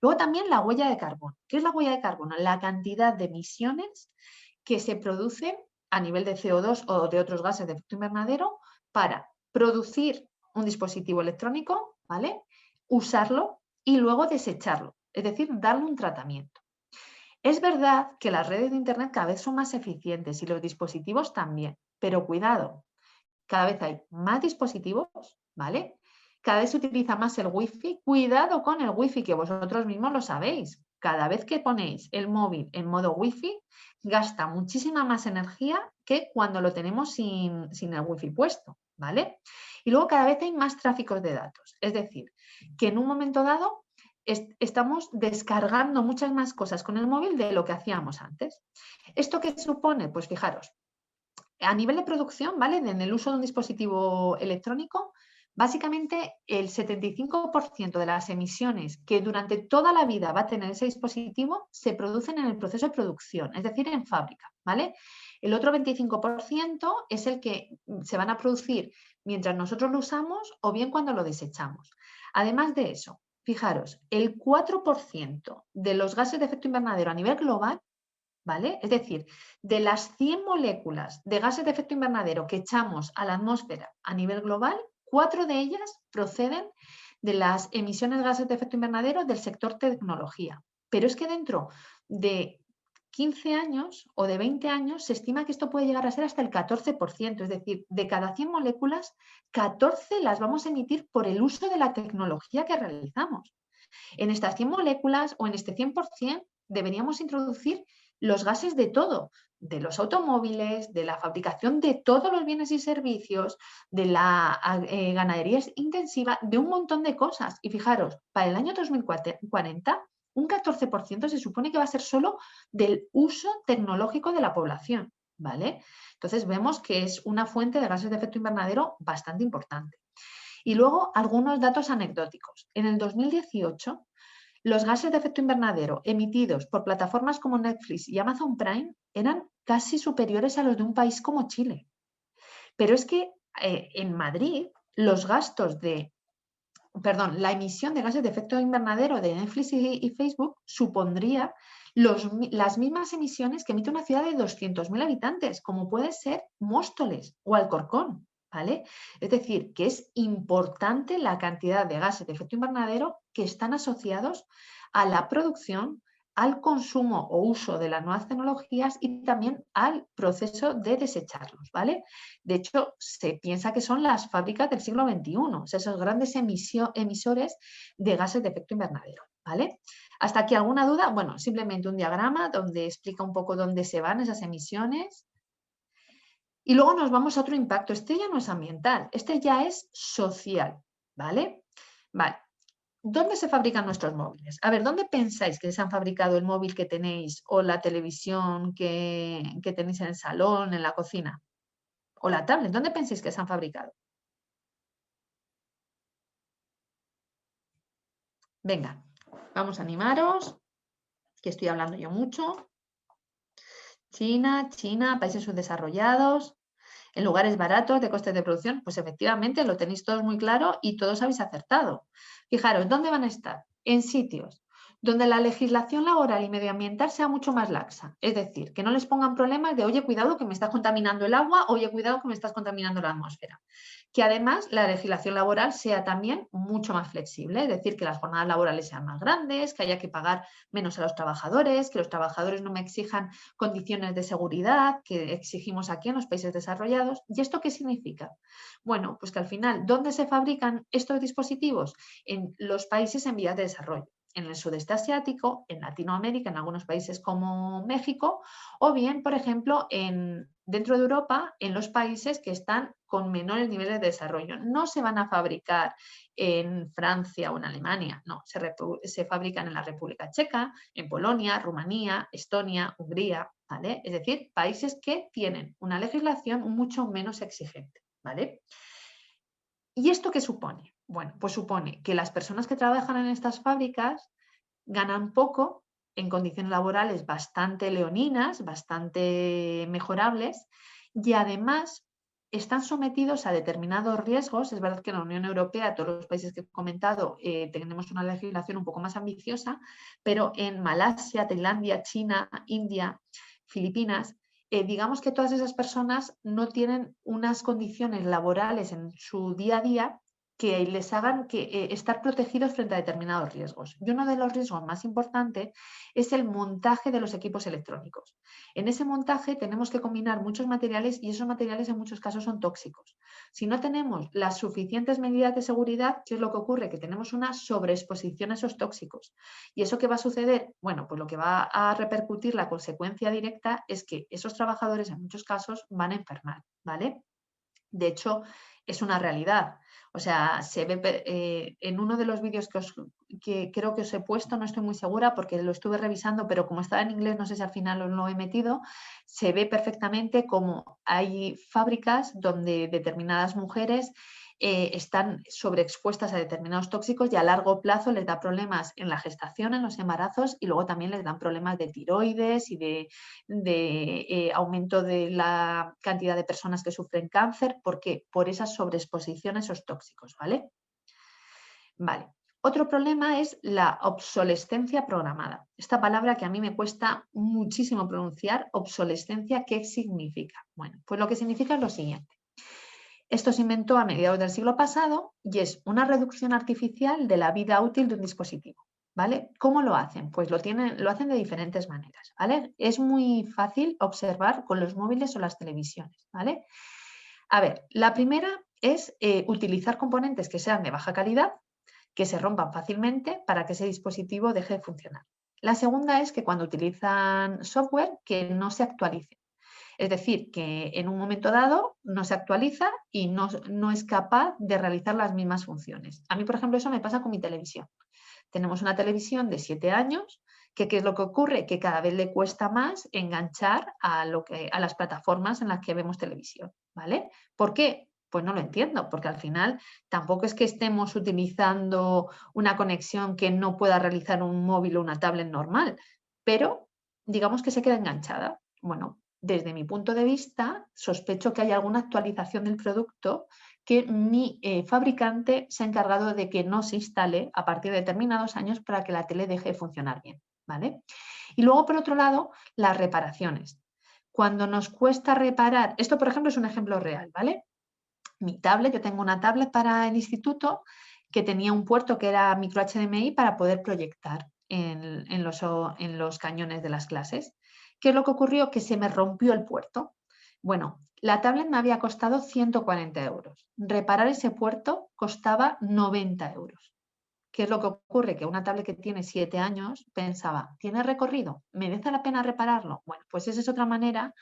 Luego también la huella de carbono. ¿Qué es la huella de carbono? La cantidad de emisiones que se producen a nivel de CO2 o de otros gases de efecto invernadero para producir un dispositivo electrónico, ¿vale? Usarlo y luego desecharlo, es decir, darle un tratamiento. Es verdad que las redes de Internet cada vez son más eficientes y los dispositivos también, pero cuidado, cada vez hay más dispositivos, ¿vale? Cada vez se utiliza más el Wi-Fi. Cuidado con el Wi-Fi, que vosotros mismos lo sabéis. Cada vez que ponéis el móvil en modo Wi-Fi, gasta muchísima más energía que cuando lo tenemos sin el Wi-Fi puesto, ¿vale? Y luego cada vez hay más tráficos de datos. Es decir, que en un momento dado estamos descargando muchas más cosas con el móvil de lo que hacíamos antes. ¿Esto qué supone? Pues fijaros, a nivel de producción, ¿vale? En el uso de un dispositivo electrónico, básicamente el 75% de las emisiones que durante toda la vida va a tener ese dispositivo se producen en el proceso de producción, es decir, en fábrica, ¿vale? El otro 25% es el que se van a producir mientras nosotros lo usamos o bien cuando lo desechamos. Además de eso, fijaros, el 4% de los gases de efecto invernadero a nivel global, ¿vale? Es decir, de las 100 moléculas de gases de efecto invernadero que echamos a la atmósfera a nivel global, 4 de ellas proceden de las emisiones de gases de efecto invernadero del sector tecnología. Pero es que dentro de 15 años o de 20 años se estima que esto puede llegar a ser hasta el 14%, es decir, de cada 100 moléculas, 14 las vamos a emitir por el uso de la tecnología que realizamos. En estas 100 moléculas o en este 100% deberíamos introducir los gases de todo, de los automóviles, de la fabricación de todos los bienes y servicios, de la ganadería intensiva, de un montón de cosas. Y fijaros, para el año 2040, un 14% se supone que va a ser solo del uso tecnológico de la población, ¿vale? Entonces vemos que es una fuente de gases de efecto invernadero bastante importante. Y luego algunos datos anecdóticos. En el 2018, los gases de efecto invernadero emitidos por plataformas como Netflix y Amazon Prime eran casi superiores a los de un país como Chile. Pero es que en Madrid los gastos la emisión de gases de efecto invernadero de Netflix y Facebook supondría las mismas emisiones que emite una ciudad de 200.000 habitantes, como puede ser Móstoles o Alcorcón, ¿vale? Es decir, que es importante la cantidad de gases de efecto invernadero que están asociados a la producción, al consumo o uso de las nuevas tecnologías y también al proceso de desecharlos, ¿vale? De hecho, se piensa que son las fábricas del siglo XXI, o sea, esos grandes emisores de gases de efecto invernadero, ¿vale? ¿Hasta aquí alguna duda? Bueno, simplemente un diagrama donde explica un poco dónde se van esas emisiones. Y luego nos vamos a otro impacto. Este ya no es ambiental, este ya es social, ¿vale? Vale. ¿Dónde se fabrican nuestros móviles? A ver, ¿dónde pensáis que se han fabricado el móvil que tenéis o la televisión que tenéis en el salón, en la cocina? O la tablet, ¿dónde pensáis que se han fabricado? Venga, vamos a animaros, que estoy hablando yo mucho. China, países subdesarrollados, en lugares baratos de costes de producción, pues efectivamente lo tenéis todos muy claro y todos habéis acertado. Fijaros, ¿dónde van a estar? En sitios donde la legislación laboral y medioambiental sea mucho más laxa. Es decir, que no les pongan problemas de, oye, cuidado que me estás contaminando el agua, oye, cuidado que me estás contaminando la atmósfera. Que además la legislación laboral sea también mucho más flexible, es decir, que las jornadas laborales sean más grandes, que haya que pagar menos a los trabajadores, que los trabajadores no me exijan condiciones de seguridad que exigimos aquí en los países desarrollados. ¿Y esto qué significa? Bueno, pues que al final, ¿dónde se fabrican estos dispositivos? En los países en vías de desarrollo, en el sudeste asiático, en Latinoamérica, en algunos países como México, o bien, por ejemplo, dentro de Europa, en los países que están con menores niveles de desarrollo. No se van a fabricar en Francia o en Alemania, no, se fabrican en la República Checa, en Polonia, Rumanía, Estonia, Hungría, ¿vale? Es decir, países que tienen una legislación mucho menos exigente, ¿vale? ¿Y esto qué supone? Bueno, pues supone que las personas que trabajan en estas fábricas ganan poco en condiciones laborales bastante leoninas, bastante mejorables, y además están sometidos a determinados riesgos. Es verdad que en la Unión Europea, todos los países que he comentado, tenemos una legislación un poco más ambiciosa, pero en Malasia, Tailandia, China, India, Filipinas, digamos que todas esas personas no tienen unas condiciones laborales en su día a día que les hagan estar protegidos frente a determinados riesgos. Y uno de los riesgos más importantes es el montaje de los equipos electrónicos. En ese montaje tenemos que combinar muchos materiales y esos materiales en muchos casos son tóxicos. Si no tenemos las suficientes medidas de seguridad, ¿qué es lo que ocurre? Que tenemos una sobreexposición a esos tóxicos. ¿Y eso qué va a suceder? Bueno, pues lo que va a repercutir, la consecuencia directa es que esos trabajadores en muchos casos van a enfermar, ¿vale? De hecho, es una realidad. O sea, se ve en uno de los vídeos que creo que os he puesto, no estoy muy segura porque lo estuve revisando, pero como estaba en inglés, no sé si al final os lo he metido, se ve perfectamente cómo hay fábricas donde determinadas mujeres están sobreexpuestas a determinados tóxicos y a largo plazo les da problemas en la gestación, en los embarazos y luego también les dan problemas de tiroides y de aumento de la cantidad de personas que sufren cáncer. ¿Por qué? Por esa sobreexposición a esos tóxicos, ¿vale? Vale. Otro problema es la obsolescencia programada. Esta palabra que a mí me cuesta muchísimo pronunciar, obsolescencia, ¿qué significa? Bueno, pues lo que significa es lo siguiente. Esto se inventó a mediados del siglo pasado y es una reducción artificial de la vida útil de un dispositivo. ¿Vale? ¿Cómo lo hacen? Pues lo hacen de diferentes maneras. ¿Vale? Es muy fácil observar con los móviles o las televisiones. ¿Vale? A ver, la primera es utilizar componentes que sean de baja calidad, que se rompan fácilmente para que ese dispositivo deje de funcionar. La segunda es que cuando utilizan software que no se actualice. Es decir, que en un momento dado no se actualiza y no es capaz de realizar las mismas funciones. A mí, por ejemplo, eso me pasa con mi televisión. Tenemos una televisión de 7 años que ¿qué es lo que ocurre? Que cada vez le cuesta más enganchar a las plataformas en las que vemos televisión, ¿vale? ¿Por qué? Pues no lo entiendo, porque al final tampoco es que estemos utilizando una conexión que no pueda realizar un móvil o una tablet normal, pero digamos que se queda enganchada. Bueno, desde mi punto de vista, sospecho que hay alguna actualización del producto que mi fabricante se ha encargado de que no se instale a partir de determinados años para que la tele deje de funcionar bien, ¿vale? Y luego, por otro lado, las reparaciones. Cuando nos cuesta reparar, esto por ejemplo es un ejemplo real, ¿vale? Mi tablet, yo tengo una tablet para el instituto que tenía un puerto que era micro HDMI para poder proyectar en los cañones de las clases. ¿Qué es lo que ocurrió? Que se me rompió el puerto. Bueno, la tablet me había costado 140 euros. Reparar ese puerto costaba 90 euros. ¿Qué es lo que ocurre? Que una tablet que tiene 7 años pensaba, ¿tiene recorrido? ¿Merece la pena repararlo? Bueno, pues esa es otra manera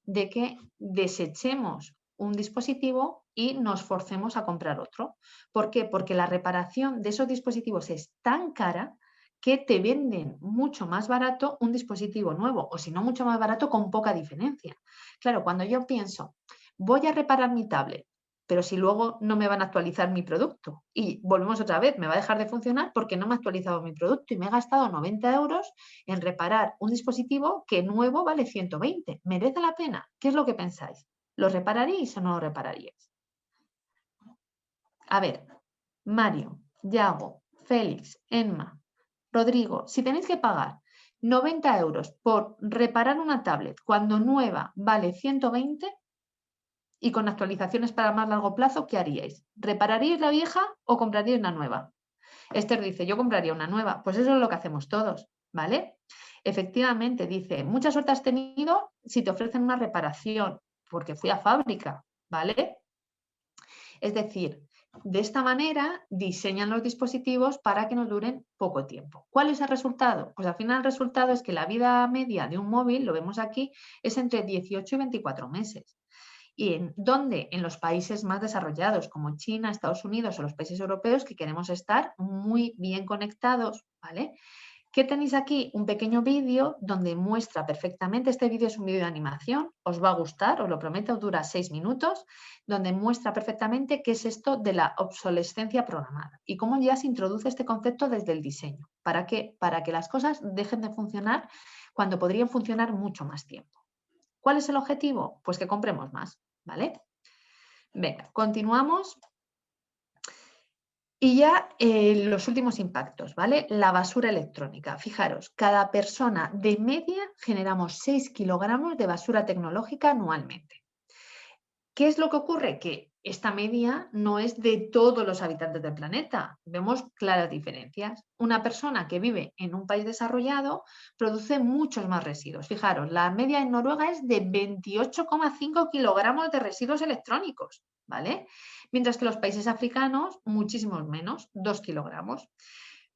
de que desechemos un dispositivo y nos forcemos a comprar otro. ¿Por qué? Porque la reparación de esos dispositivos es tan cara que te venden mucho más barato un dispositivo nuevo, o si no mucho más barato con poca diferencia. Claro, cuando yo pienso, voy a reparar mi tablet, pero si luego no me van a actualizar mi producto y volvemos otra vez, me va a dejar de funcionar porque no me ha actualizado mi producto y me he gastado 90 euros en reparar un dispositivo que nuevo vale 120. ¿Merece la pena? ¿Qué es lo que pensáis? ¿Lo repararíais o no lo repararíais? A ver, Mario, Yago, Félix, Emma, Rodrigo, si tenéis que pagar 90 euros por reparar una tablet cuando nueva vale 120 y con actualizaciones para más largo plazo, ¿qué haríais? ¿Repararíais la vieja o compraríais una nueva? Esther dice, yo compraría una nueva. Pues eso es lo que hacemos todos, ¿vale? Efectivamente, dice, mucha suerte has tenido si te ofrecen una reparación, porque fui a fábrica, ¿vale? Es decir, de esta manera diseñan los dispositivos para que nos duren poco tiempo. ¿Cuál es el resultado? Pues al final el resultado es que la vida media de un móvil, lo vemos aquí, es entre 18 y 24 meses. ¿Y en dónde? En los países más desarrollados, como China, Estados Unidos o los países europeos, que queremos estar muy bien conectados, ¿vale? ¿Qué tenéis aquí? Un pequeño vídeo donde muestra perfectamente, este vídeo es un vídeo de animación, os va a gustar, os lo prometo, dura 6 minutos, donde muestra perfectamente qué es esto de la obsolescencia programada y cómo ya se introduce este concepto desde el diseño. ¿Para qué? Para que las cosas dejen de funcionar cuando podrían funcionar mucho más tiempo. ¿Cuál es el objetivo? Pues que compremos más, ¿vale? Venga, continuamos. Y ya los últimos impactos, ¿vale? La basura electrónica. Fijaros, cada persona de media generamos 6 kilogramos de basura tecnológica anualmente. ¿Qué es lo que ocurre? Que esta media no es de todos los habitantes del planeta. Vemos claras diferencias. Una persona que vive en un país desarrollado produce muchos más residuos. Fijaros, la media en Noruega es de 28,5 kilogramos de residuos electrónicos, ¿vale? Mientras que los países africanos, muchísimos menos, 2 kilogramos.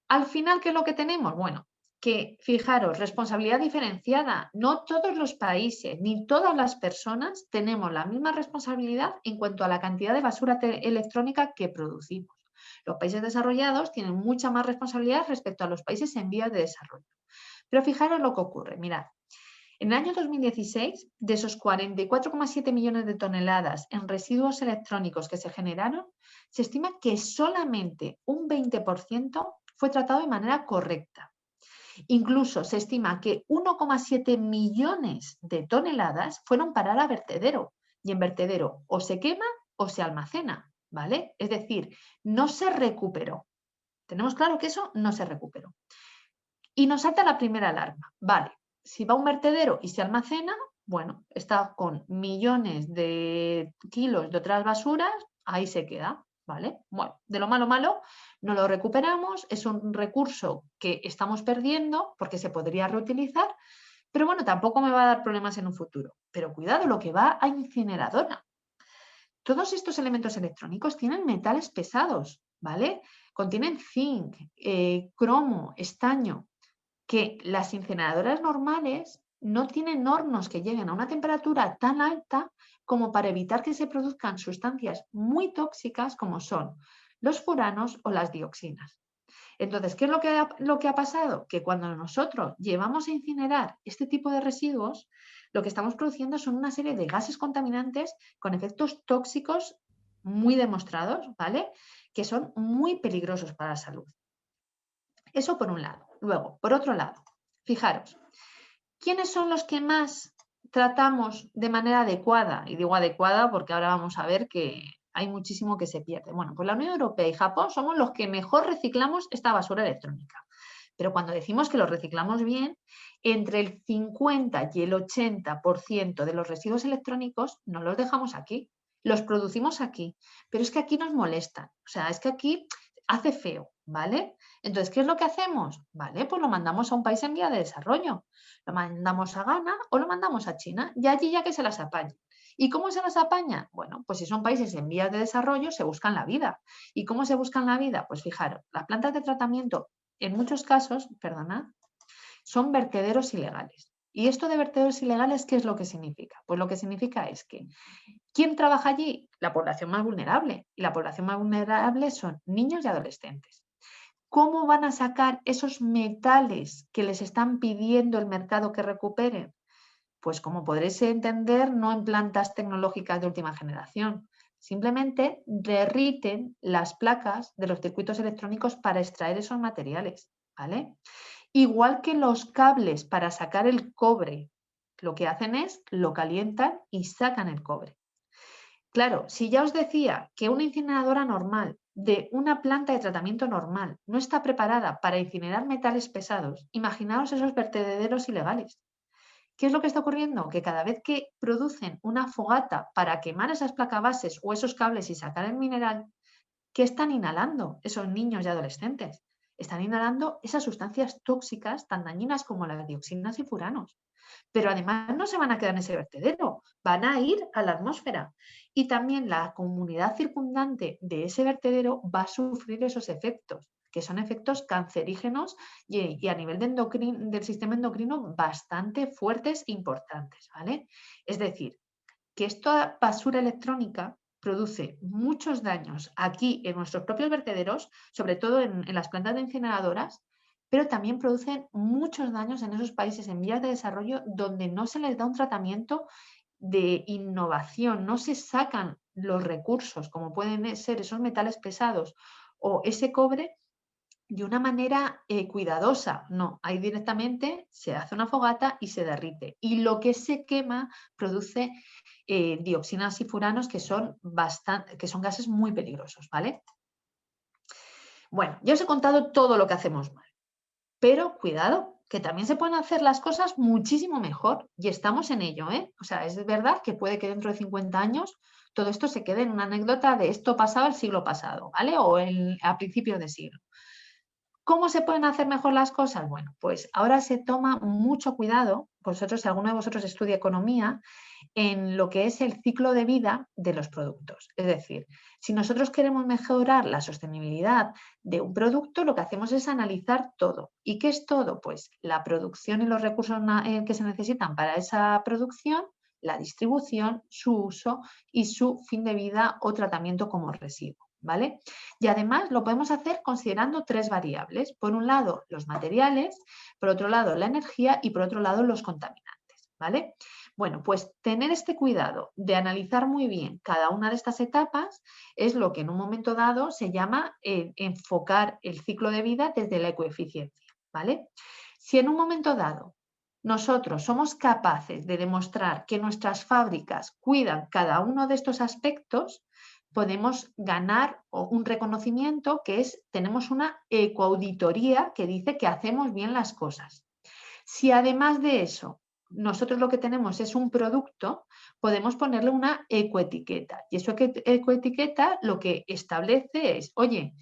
Al final, ¿qué es lo que tenemos? Bueno, que fijaros, responsabilidad diferenciada. No todos los países ni todas las personas tenemos la misma responsabilidad en cuanto a la cantidad de basura electrónica que producimos. Los países desarrollados tienen mucha más responsabilidad respecto a los países en vías de desarrollo. Pero fijaros lo que ocurre. Mirad, en el año 2016, de esos 44,7 millones de toneladas en residuos electrónicos que se generaron, se estima que solamente un 20% fue tratado de manera correcta. Incluso se estima que 1,7 millones de toneladas fueron parar a vertedero y en vertedero o se quema o se almacena, ¿vale? Es decir, no se recuperó. Tenemos claro que eso no se recuperó. Y nos salta la primera alarma, vale, si va a un vertedero y se almacena, bueno, está con millones de kilos de otras basuras, ahí se queda, ¿vale? Bueno, de lo malo, no lo recuperamos, es un recurso que estamos perdiendo porque se podría reutilizar, pero bueno, tampoco me va a dar problemas en un futuro. Pero cuidado, lo que va a incineradora. Todos estos elementos electrónicos tienen metales pesados, ¿vale? Contienen zinc, cromo, estaño, que las incineradoras normales no tienen hornos que lleguen a una temperatura tan alta como para evitar que se produzcan sustancias muy tóxicas como son los furanos o las dioxinas. Entonces, ¿qué es lo que ha pasado? Que cuando nosotros llevamos a incinerar este tipo de residuos, lo que estamos produciendo son una serie de gases contaminantes con efectos tóxicos muy demostrados, ¿vale? Que son muy peligrosos para la salud. Eso por un lado. Luego, por otro lado, fijaros, ¿quiénes son los que más tratamos de manera adecuada? Y digo adecuada porque ahora vamos a ver que hay muchísimo que se pierde. Bueno, pues la Unión Europea y Japón somos los que mejor reciclamos esta basura electrónica. Pero cuando decimos que lo reciclamos bien, entre el 50 y el 80% de los residuos electrónicos no los dejamos aquí, los producimos aquí, pero es que aquí nos molestan, o sea, es que aquí hace feo, ¿vale? Entonces, ¿qué es lo que hacemos? Vale, pues lo mandamos a un país en vía de desarrollo, lo mandamos a Ghana o lo mandamos a China, y allí ya que se las apañen. ¿Y cómo se las apañan? Bueno, pues si son países en vías de desarrollo, se buscan la vida. ¿Y cómo se buscan la vida? Pues fijaros, las plantas de tratamiento en muchos casos, perdonad, son vertederos ilegales. ¿Y esto de vertederos ilegales qué es lo que significa? Pues lo que significa es que ¿quién trabaja allí? La población más vulnerable. Y la población más vulnerable son niños y adolescentes. ¿Cómo van a sacar esos metales que les están pidiendo el mercado que recuperen? Pues como podréis entender, no en plantas tecnológicas de última generación. Simplemente derriten las placas de los circuitos electrónicos para extraer esos materiales, ¿vale? Igual que los cables para sacar el cobre, lo que hacen es lo calientan y sacan el cobre. Claro, si ya os decía que una incineradora normal de una planta de tratamiento normal no está preparada para incinerar metales pesados, imaginaos esos vertederos ilegales. ¿Qué es lo que está ocurriendo? Que cada vez que producen una fogata para quemar esas placabases o esos cables y sacar el mineral, ¿qué están inhalando esos niños y adolescentes? Están inhalando esas sustancias tóxicas tan dañinas como las dioxinas y furanos. Pero además no se van a quedar en ese vertedero, van a ir a la atmósfera. Y también la comunidad circundante de ese vertedero va a sufrir esos efectos, que son efectos cancerígenos y a nivel del sistema endocrino bastante fuertes e importantes, ¿vale? Es decir, que esta basura electrónica produce muchos daños aquí en nuestros propios vertederos, sobre todo en las plantas de incineradoras, pero también producen muchos daños en esos países en vías de desarrollo donde no se les da un tratamiento de innovación, no se sacan los recursos como pueden ser esos metales pesados o ese cobre de una manera cuidadosa. No, ahí directamente se hace una fogata y se derrite. Y lo que se quema produce dioxinas y furanos que son gases muy peligrosos, ¿vale? Bueno, ya os he contado todo lo que hacemos mal, pero cuidado, que también se pueden hacer las cosas muchísimo mejor y estamos en ello, ¿eh? O sea, es verdad que puede que dentro de 50 años todo esto se quede en una anécdota de esto pasaba el siglo pasado, ¿vale? O a principios de siglo. ¿Cómo se pueden hacer mejor las cosas? Bueno, pues ahora se toma mucho cuidado, vosotros, si alguno de vosotros estudia economía, en lo que es el ciclo de vida de los productos. Es decir, si nosotros queremos mejorar la sostenibilidad de un producto, lo que hacemos es analizar todo. ¿Y qué es todo? Pues la producción y los recursos que se necesitan para esa producción, la distribución, su uso y su fin de vida o tratamiento como residuo. ¿Vale? Y además lo podemos hacer considerando tres variables. Por un lado, los materiales, por otro lado, la energía y por otro lado, los contaminantes. ¿Vale? Bueno, pues tener este cuidado de analizar muy bien cada una de estas etapas es lo que en un momento dado se llama enfocar el ciclo de vida desde la ecoeficiencia. ¿Vale? Si en un momento dado nosotros somos capaces de demostrar que nuestras fábricas cuidan cada uno de estos aspectos, podemos ganar un reconocimiento que es, tenemos una ecoauditoría que dice que hacemos bien las cosas. Si además de eso, nosotros lo que tenemos es un producto, podemos ponerle una ecoetiqueta. Y eso que ecoetiqueta lo que establece es, oye,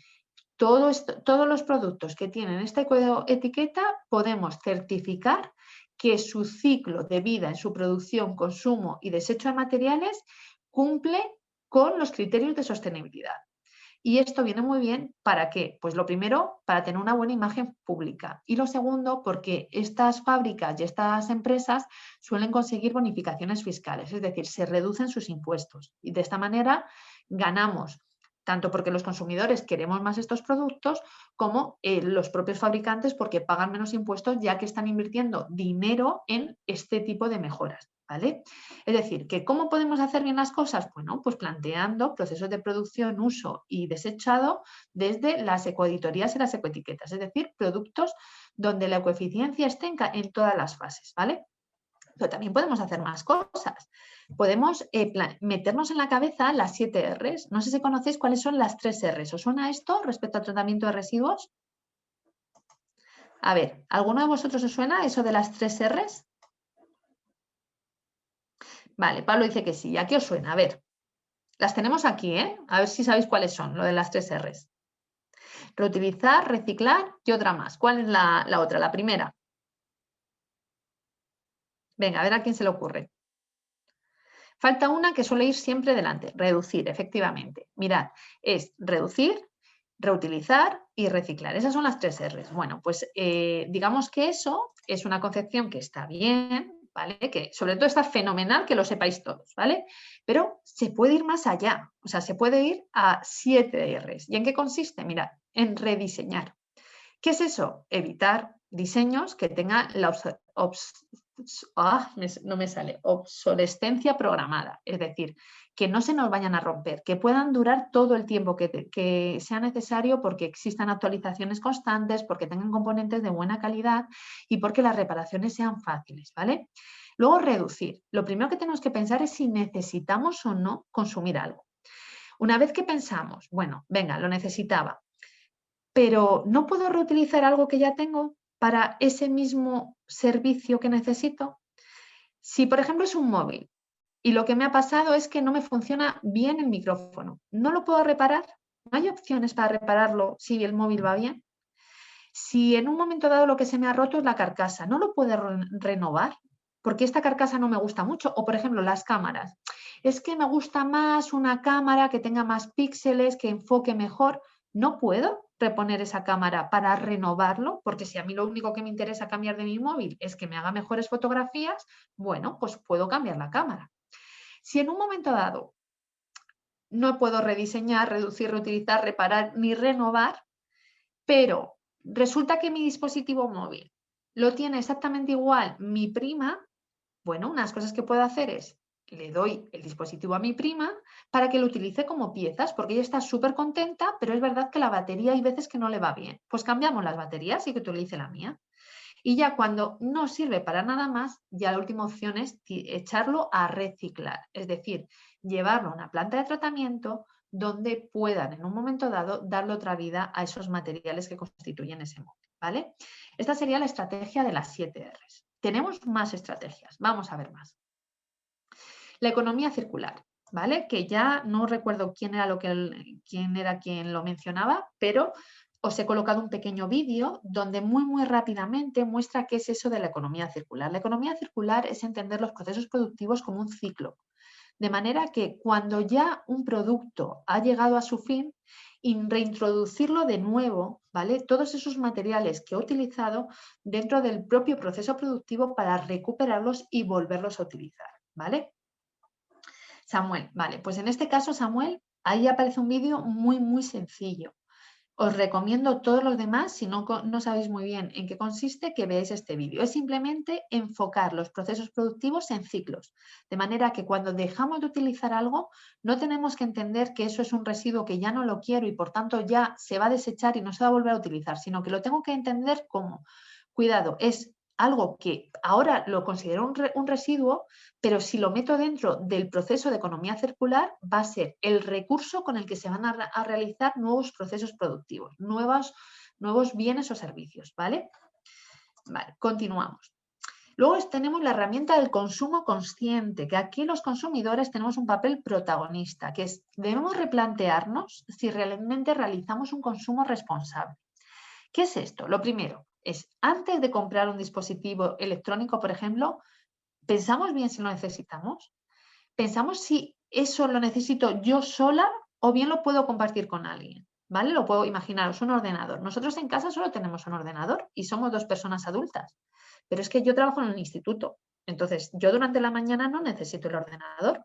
todos los productos que tienen esta ecoetiqueta podemos certificar que su ciclo de vida en su producción, consumo y desecho de materiales cumple con los criterios de sostenibilidad. Y esto viene muy bien, ¿para qué? Pues lo primero, para tener una buena imagen pública. Y lo segundo, porque estas fábricas y estas empresas suelen conseguir bonificaciones fiscales, es decir, se reducen sus impuestos. Y de esta manera ganamos, tanto porque los consumidores queremos más estos productos, como los propios fabricantes porque pagan menos impuestos ya que están invirtiendo dinero en este tipo de mejoras. ¿Vale? Es decir, que ¿cómo podemos hacer bien las cosas? Bueno, pues planteando procesos de producción, uso y desechado desde las ecoauditorías y las ecoetiquetas, es decir, productos donde la ecoeficiencia esté en todas las fases, ¿vale? Pero también podemos hacer más cosas. Podemos meternos en la cabeza las 7 Rs. No sé si conocéis cuáles son las 3 Rs. ¿Os suena esto respecto al tratamiento de residuos? A ver, ¿alguno de vosotros os suena eso de las 3 Rs? Vale, Pablo dice que sí. ¿A qué os suena? A ver, las tenemos aquí, ¿eh? A ver si sabéis cuáles son, lo de las 3 Rs. Reutilizar, reciclar y otra más. ¿Cuál es la otra? La primera. Venga, a ver a quién se le ocurre. Falta una que suele ir siempre delante. Reducir, efectivamente. Mirad, es reducir, reutilizar y reciclar. Esas son las 3 R's. Bueno, pues digamos que eso es una concepción que está bien, ¿vale? Que sobre todo está fenomenal que lo sepáis todos, ¿vale? Pero se puede ir más allá, o sea, se puede ir a 7 R's. ¿Y en qué consiste? Mirad, en rediseñar. ¿Qué es eso? Evitar diseños que tengan la no me sale, obsolescencia programada, es decir, que no se nos vayan a romper, que puedan durar todo el tiempo que sea necesario porque existan actualizaciones constantes, porque tengan componentes de buena calidad y porque las reparaciones sean fáciles, ¿vale? Luego, reducir. Lo primero que tenemos que pensar es si necesitamos o no consumir algo. Una vez que pensamos, bueno, venga, lo necesitaba, pero ¿no puedo reutilizar algo que ya tengo para ese mismo servicio que necesito? Si, por ejemplo, es un móvil y lo que me ha pasado es que no me funciona bien el micrófono, ¿no lo puedo reparar? ¿No hay opciones para repararlo si el móvil va bien? Si en un momento dado lo que se me ha roto es la carcasa, ¿no lo puedo renovar? Porque esta carcasa no me gusta mucho. O, por ejemplo, las cámaras. Es que me gusta más una cámara que tenga más píxeles, que enfoque mejor. ¿No puedo reponer esa cámara para renovarlo? Porque si a mí lo único que me interesa cambiar de mi móvil es que me haga mejores fotografías, bueno, pues puedo cambiar la cámara. Si en un momento dado no puedo rediseñar, reducir, reutilizar, reparar ni renovar, pero resulta que mi dispositivo móvil lo tiene exactamente igual mi prima, bueno, unas cosas que puedo hacer es, le doy el dispositivo a mi prima para que lo utilice como piezas, porque ella está súper contenta, pero es verdad que la batería hay veces que no le va bien. Pues cambiamos las baterías y que utilice la mía. Y ya cuando no sirve para nada más, ya la última opción es echarlo a reciclar, es decir, llevarlo a una planta de tratamiento donde puedan en un momento dado darle otra vida a esos materiales que constituyen ese móvil, ¿vale? Esta sería la estrategia de las 7 R's. Tenemos más estrategias, vamos a ver más. La economía circular, ¿vale? Que ya no recuerdo quién era quien lo mencionaba, pero os he colocado un pequeño vídeo donde muy rápidamente muestra qué es eso de la economía circular. La economía circular es entender los procesos productivos como un ciclo, de manera que cuando ya un producto ha llegado a su fin, reintroducirlo de nuevo, ¿vale? Todos esos materiales que he utilizado dentro del propio proceso productivo para recuperarlos y volverlos a utilizar, ¿vale? Samuel, vale, pues en este caso, Samuel, ahí aparece un vídeo muy sencillo. Os recomiendo todos los demás, si no sabéis muy bien en qué consiste, que veáis este vídeo. Es simplemente enfocar los procesos productivos en ciclos, de manera que cuando dejamos de utilizar algo, no tenemos que entender que eso es un residuo que ya no lo quiero y por tanto ya se va a desechar y no se va a volver a utilizar, sino que lo tengo que entender como, cuidado, es algo que ahora lo considero un residuo, pero si lo meto dentro del proceso de economía circular, va a ser el recurso con el que se van a realizar nuevos procesos productivos, nuevos bienes o servicios, ¿vale? Vale, continuamos. Luego tenemos la herramienta del consumo consciente, que aquí los consumidores tenemos un papel protagonista, que es, debemos replantearnos si realmente realizamos un consumo responsable. ¿Qué es esto? Lo primero es, antes de comprar un dispositivo electrónico, por ejemplo, ¿pensamos bien si lo necesitamos? ¿Pensamos si eso lo necesito yo sola o bien lo puedo compartir con alguien? ¿Vale? Lo puedo imaginaros, un ordenador. Nosotros en casa solo tenemos un ordenador y somos 2 personas adultas. Pero es que yo trabajo en un instituto. Entonces, yo durante la mañana no necesito el ordenador.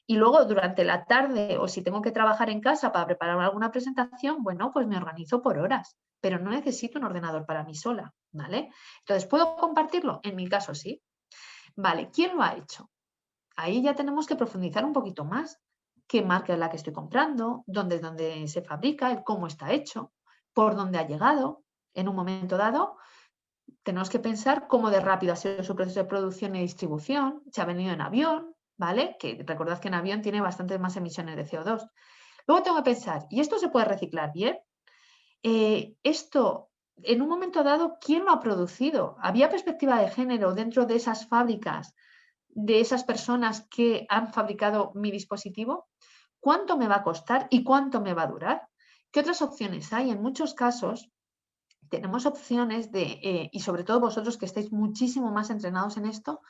Y luego durante la tarde o si tengo que trabajar en casa para preparar alguna presentación, bueno, pues me organizo por horas, pero no necesito un ordenador para mí sola, ¿vale? Entonces, ¿puedo compartirlo? En mi caso sí. Vale, ¿quién lo ha hecho? Ahí ya tenemos que profundizar un poquito más. ¿Qué marca es la que estoy comprando? ¿Dónde se fabrica? ¿El cómo está hecho? ¿Por dónde ha llegado? En un momento dado, tenemos que pensar cómo de rápido ha sido su proceso de producción y distribución. Se ha venido en avión, ¿vale? Que recordad que en avión tiene bastantes más emisiones de CO2. Luego tengo que pensar, ¿y esto se puede reciclar bien? Esto, en un momento dado, ¿quién lo ha producido? ¿Había perspectiva de género dentro de esas fábricas, de esas personas que han fabricado mi dispositivo? ¿Cuánto me va a costar y cuánto me va a durar? ¿Qué otras opciones hay? En muchos casos tenemos opciones y sobre todo vosotros que estáis muchísimo más entrenados en esto,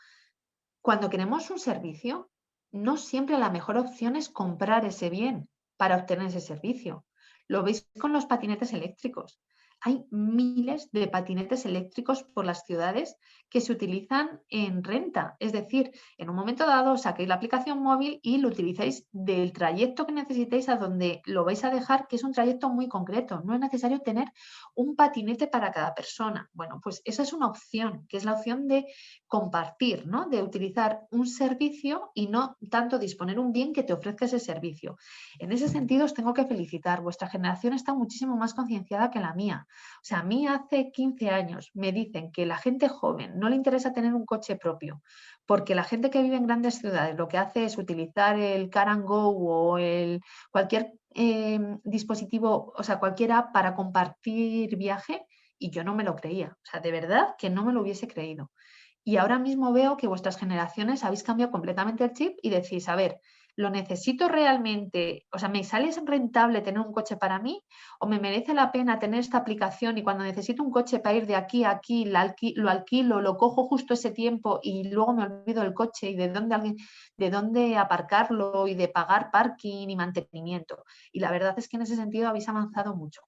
cuando queremos un servicio, no siempre la mejor opción es comprar ese bien para obtener ese servicio. Lo veis con los patinetes eléctricos. Hay miles de patinetes eléctricos por las ciudades que se utilizan en renta. Es decir, en un momento dado saquéis la aplicación móvil y lo utilizáis del trayecto que necesitéis a donde lo vais a dejar, que es un trayecto muy concreto. No es necesario tener un patinete para cada persona. Bueno, pues esa es una opción, que es la opción de compartir, ¿no? De utilizar un servicio y no tanto disponer un bien que te ofrezca ese servicio. En ese sentido, os tengo que felicitar. Vuestra generación está muchísimo más concienciada que la mía. O sea, a mí hace 15 años me dicen que la gente joven no le interesa tener un coche propio, porque la gente que vive en grandes ciudades lo que hace es utilizar el Car and Go o cualquier dispositivo, o sea, cualquier app para compartir viaje, y yo no me lo creía. O sea, de verdad que no me lo hubiese creído. Y ahora mismo veo que vuestras generaciones habéis cambiado completamente el chip y decís, a ver, ¿lo necesito realmente? O sea, ¿me sale rentable tener un coche para mí? ¿O me merece la pena tener esta aplicación y cuando necesito un coche para ir de aquí a aquí, lo alquilo, lo cojo justo ese tiempo y luego me olvido del coche y de dónde aparcarlo y de pagar parking y mantenimiento? Y la verdad es que en ese sentido habéis avanzado mucho.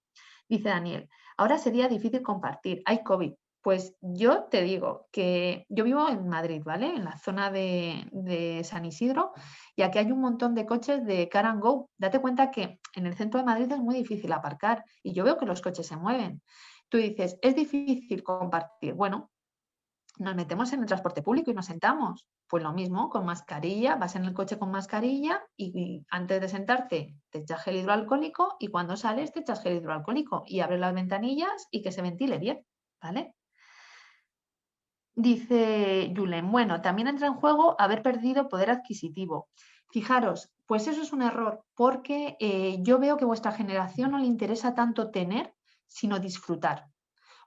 Dice Daniel, ahora sería difícil compartir, hay COVID. Pues yo te digo que yo vivo en Madrid, ¿vale? En la zona de San Isidro, y aquí hay un montón de coches de Car and Go. Date cuenta que en el centro de Madrid es muy difícil aparcar y yo veo que los coches se mueven. Tú dices, es difícil compartir. Bueno, nos metemos en el transporte público y nos sentamos. Pues lo mismo, con mascarilla, vas en el coche con mascarilla y antes de sentarte te echas gel hidroalcohólico y cuando sales te echas gel hidroalcohólico y abres las ventanillas y que se ventile bien, ¿vale? Dice Julen, bueno, también entra en juego haber perdido poder adquisitivo. Fijaros, pues eso es un error, porque yo veo que a vuestra generación no le interesa tanto tener, sino disfrutar.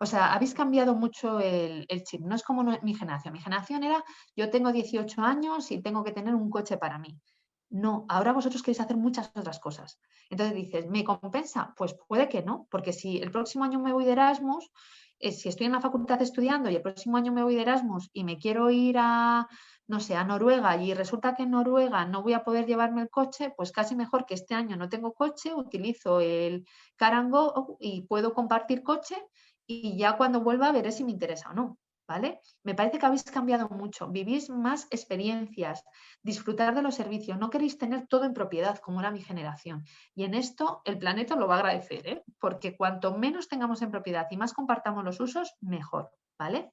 O sea, habéis cambiado mucho el chip. No es como mi generación. Mi generación era, yo tengo 18 años y tengo que tener un coche para mí. No, ahora vosotros queréis hacer muchas otras cosas. Entonces dices, ¿me compensa? Pues puede que no, porque si el próximo año me voy de Erasmus, si estoy en la facultad estudiando y el próximo año me voy de Erasmus y me quiero ir a, no sé, a Noruega y resulta que en Noruega no voy a poder llevarme el coche, pues casi mejor que este año no tengo coche, utilizo el Car and Go y puedo compartir coche y ya cuando vuelva veré si me interesa o no, ¿vale? Me parece que habéis cambiado mucho, vivís más experiencias, disfrutar de los servicios, no queréis tener todo en propiedad como era mi generación. Y en esto el planeta lo va a agradecer, ¿eh? Porque cuanto menos tengamos en propiedad y más compartamos los usos, mejor, ¿vale?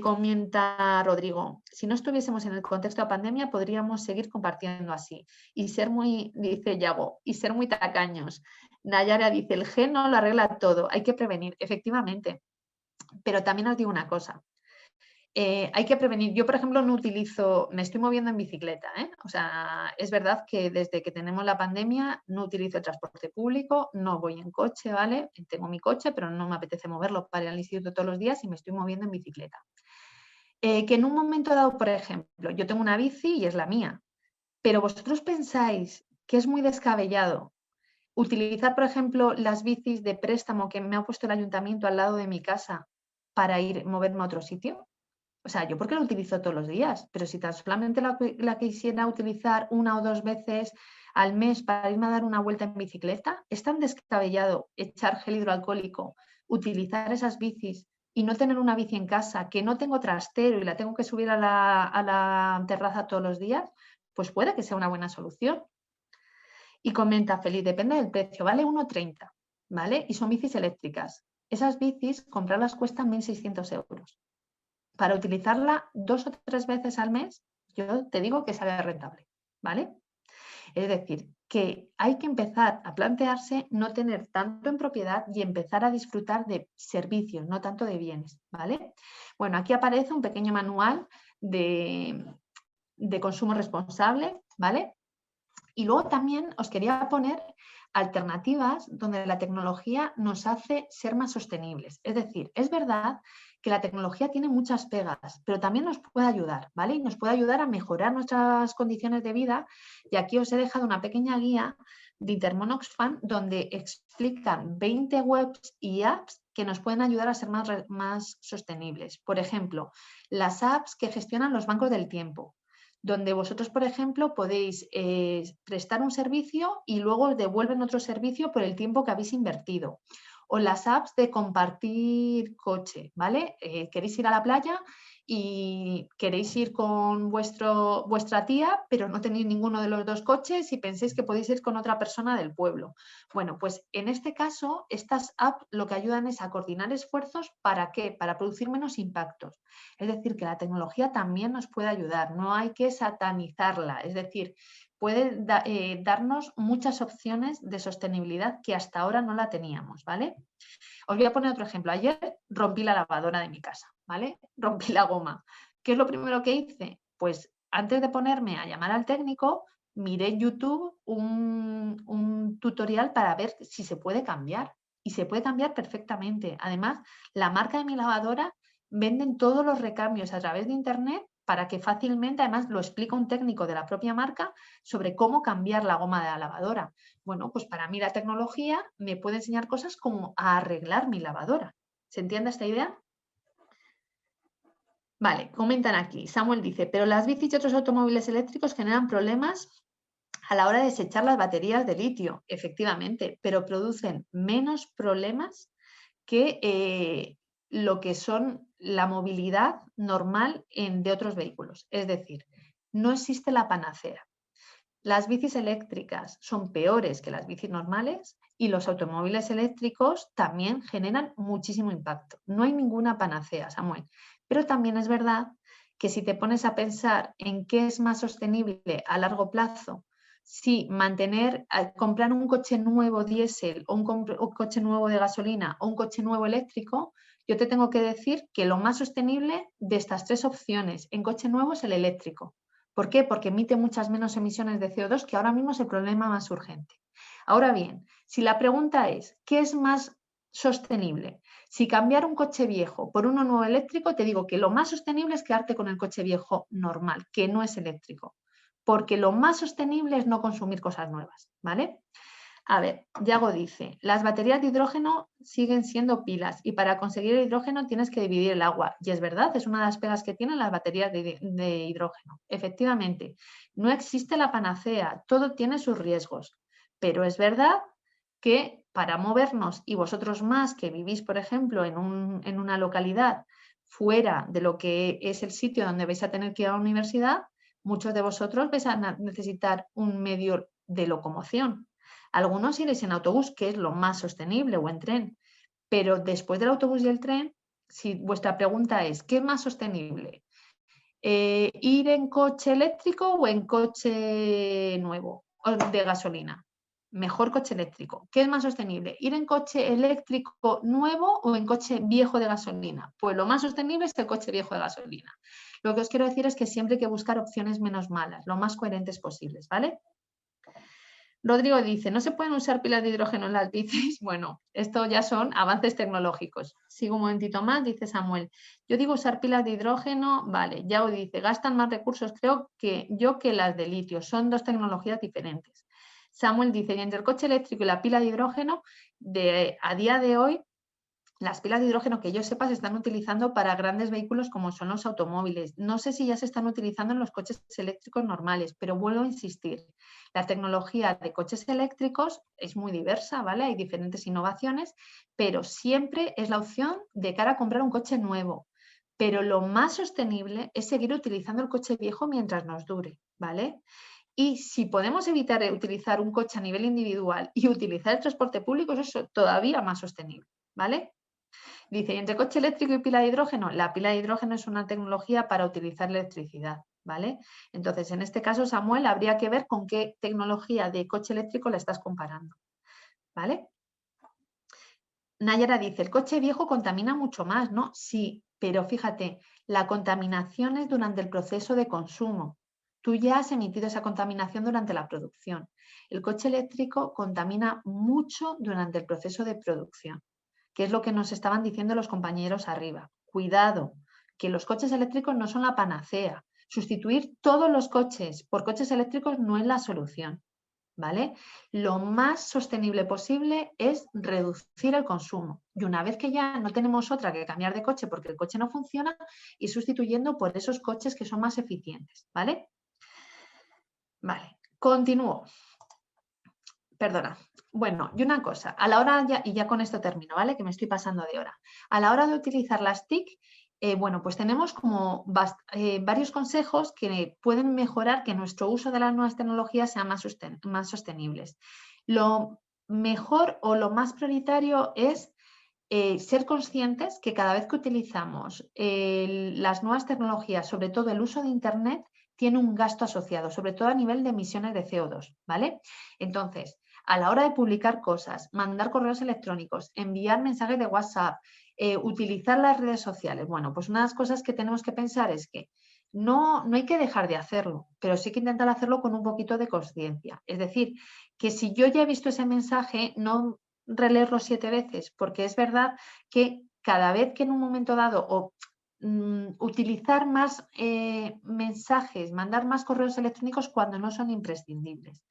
Comenta Rodrigo, si no estuviésemos en el contexto de pandemia, podríamos seguir compartiendo así y ser muy, dice Yago, y ser muy tacaños. Nayara dice, el gen no lo arregla todo, hay que prevenir, efectivamente. Pero también os digo una cosa, hay que prevenir. Yo, por ejemplo, no utilizo, me estoy moviendo en bicicleta, ¿eh? O sea, es verdad que desde que tenemos la pandemia no utilizo el transporte público, no voy en coche, ¿vale? Tengo mi coche, pero no me apetece moverlo para ir al instituto todos los días y me estoy moviendo en bicicleta. Que en un momento dado, por ejemplo, yo tengo una bici y es la mía, pero vosotros pensáis que es muy descabellado utilizar, por ejemplo, las bicis de préstamo que me ha puesto el ayuntamiento al lado de mi casa para moverme a otro sitio. O sea, yo porque lo utilizo todos los días, pero si tan solamente la quisiera utilizar una o dos veces al mes para irme a dar una vuelta en bicicleta, es tan descabellado echar gel hidroalcohólico, utilizar esas bicis y no tener una bici en casa, que no tengo trastero y la tengo que subir a la terraza todos los días, pues puede que sea una buena solución. Y comenta Feliz, depende del precio, vale 1,30, ¿vale? Y son bicis eléctricas. Esas bicis, comprarlas cuestan 1.600 euros. Para utilizarla 2 o 3 veces al mes, yo te digo que sale rentable, ¿vale? Es decir, que hay que empezar a plantearse no tener tanto en propiedad y empezar a disfrutar de servicios, no tanto de bienes, ¿vale? Bueno, aquí aparece un pequeño manual de consumo responsable, ¿vale? Y luego también os quería poner alternativas donde la tecnología nos hace ser más sostenibles. Es decir, es verdad que la tecnología tiene muchas pegas, pero también nos puede ayudar, ¿vale? Y nos puede ayudar a mejorar nuestras condiciones de vida. Y aquí os he dejado una pequeña guía de Intermon Oxfam donde explican 20 webs y apps que nos pueden ayudar a ser más sostenibles. Por ejemplo, las apps que gestionan los bancos del tiempo. donde vosotros, por ejemplo, podéis prestar un servicio y luego os devuelven otro servicio por el tiempo que habéis invertido. O las apps de compartir coche, ¿vale? Queréis ir a la playa y queréis ir con vuestra tía, pero no tenéis ninguno de los dos coches y pensáis que podéis ir con otra persona del pueblo. Bueno, pues en este caso, estas apps lo que ayudan es a coordinar esfuerzos. ¿Para qué? Para producir menos impactos. Es decir, que la tecnología también nos puede ayudar, no hay que satanizarla, es decir, puede darnos muchas opciones de sostenibilidad que hasta ahora no la teníamos, ¿vale? Os voy a poner otro ejemplo. Ayer rompí la lavadora de mi casa, ¿vale? Rompí la goma. ¿Qué es lo primero que hice? Pues antes de ponerme a llamar al técnico, miré en YouTube un tutorial para ver si se puede cambiar. Y se puede cambiar perfectamente. Además, la marca de mi lavadora venden todos los recambios a través de internet para que fácilmente, además lo explica un técnico de la propia marca sobre cómo cambiar la goma de la lavadora. Bueno, pues para mí la tecnología me puede enseñar cosas como a arreglar mi lavadora. ¿Se entiende esta idea? Vale, comentan aquí. Samuel dice, pero las bicis y otros automóviles eléctricos generan problemas a la hora de desechar las baterías de litio, efectivamente, pero producen menos problemas que lo que son la movilidad normal de otros vehículos. Es decir, no existe la panacea. Las bicis eléctricas son peores que las bicis normales y los automóviles eléctricos también generan muchísimo impacto. No hay ninguna panacea, Samuel. Pero también es verdad que si te pones a pensar en qué es más sostenible a largo plazo, si comprar un coche nuevo diésel o un coche nuevo de gasolina o un coche nuevo eléctrico, yo te tengo que decir que lo más sostenible de estas tres opciones en coche nuevo es el eléctrico. ¿Por qué? Porque emite muchas menos emisiones de CO2, que ahora mismo es el problema más urgente. Ahora bien, si la pregunta es, ¿qué es más sostenible? Si cambiar un coche viejo por uno nuevo eléctrico, te digo que lo más sostenible es quedarte con el coche viejo normal, que no es eléctrico, porque lo más sostenible es no consumir cosas nuevas, ¿vale? A ver, Yago dice, las baterías de hidrógeno siguen siendo pilas y para conseguir el hidrógeno tienes que dividir el agua. Y es verdad, es una de las pegas que tienen las baterías de hidrógeno. Efectivamente, no existe la panacea, todo tiene sus riesgos. Pero es verdad que para movernos, y vosotros más que vivís, por ejemplo, en una localidad fuera de lo que es el sitio donde vais a tener que ir a la universidad, muchos de vosotros vais a necesitar un medio de locomoción. Algunos iréis en autobús, que es lo más sostenible, o en tren, pero después del autobús y el tren, si vuestra pregunta es, ¿qué es más sostenible? ¿Ir en coche eléctrico o en coche nuevo o de gasolina? Mejor coche eléctrico. ¿Qué es más sostenible? ¿Ir en coche eléctrico nuevo o en coche viejo de gasolina? Pues lo más sostenible es el coche viejo de gasolina. Lo que os quiero decir es que siempre hay que buscar opciones menos malas, lo más coherentes posibles, ¿vale? Rodrigo dice, ¿no se pueden usar pilas de hidrógeno en las bicis? Bueno, esto ya son avances tecnológicos. Sigo un momentito más, dice Samuel. Yo digo usar pilas de hidrógeno, vale. Yao dice, gastan más recursos, creo que las de litio. Son dos tecnologías diferentes. Samuel dice, y entre el coche eléctrico y la pila de hidrógeno, a día de hoy, las pilas de hidrógeno que yo sepa se están utilizando para grandes vehículos como son los automóviles. No sé si ya se están utilizando en los coches eléctricos normales, pero vuelvo a insistir. La tecnología de coches eléctricos es muy diversa, ¿vale? Hay diferentes innovaciones, pero siempre es la opción de cara a comprar un coche nuevo. Pero lo más sostenible es seguir utilizando el coche viejo mientras nos dure, ¿vale? Y si podemos evitar utilizar un coche a nivel individual y utilizar el transporte público, eso es todavía más sostenible, ¿vale? Dice, ¿y entre coche eléctrico y pila de hidrógeno? La pila de hidrógeno es una tecnología para utilizar electricidad, ¿vale? Entonces, en este caso, Samuel, habría que ver con qué tecnología de coche eléctrico la estás comparando, ¿vale? Nayara dice, el coche viejo contamina mucho más, ¿no? Sí, pero fíjate, la contaminación es durante el proceso de consumo. Tú ya has emitido esa contaminación durante la producción. El coche eléctrico contamina mucho durante el proceso de producción, que es lo que nos estaban diciendo los compañeros arriba. Cuidado, que los coches eléctricos no son la panacea. Sustituir todos los coches por coches eléctricos no es la solución, ¿vale? Lo más sostenible posible es reducir el consumo. Y una vez que ya no tenemos otra que cambiar de coche porque el coche no funciona, ir sustituyendo por esos coches que son más eficientes, ¿vale? Vale, continúo. Perdona. Bueno, y una cosa, a la hora, y ya con esto termino, ¿vale? Que me estoy pasando de hora. A la hora de utilizar las TIC, bueno, pues tenemos como varios consejos que pueden mejorar que nuestro uso de las nuevas tecnologías sea más sostenibles. Lo mejor o lo más prioritario es ser conscientes que cada vez que utilizamos las nuevas tecnologías, sobre todo el uso de Internet, tiene un gasto asociado, sobre todo a nivel de emisiones de CO2, ¿vale? Entonces, a la hora de publicar cosas, mandar correos electrónicos, enviar mensajes de WhatsApp, utilizar las redes sociales, bueno, pues una de las cosas que tenemos que pensar es que no hay que dejar de hacerlo, pero sí que intentar hacerlo con un poquito de conciencia. Es decir, que si yo ya he visto ese mensaje, no releerlo 7 veces, porque es verdad que cada vez que en un momento dado o utilizar más mensajes, mandar más correos electrónicos cuando no son imprescindibles.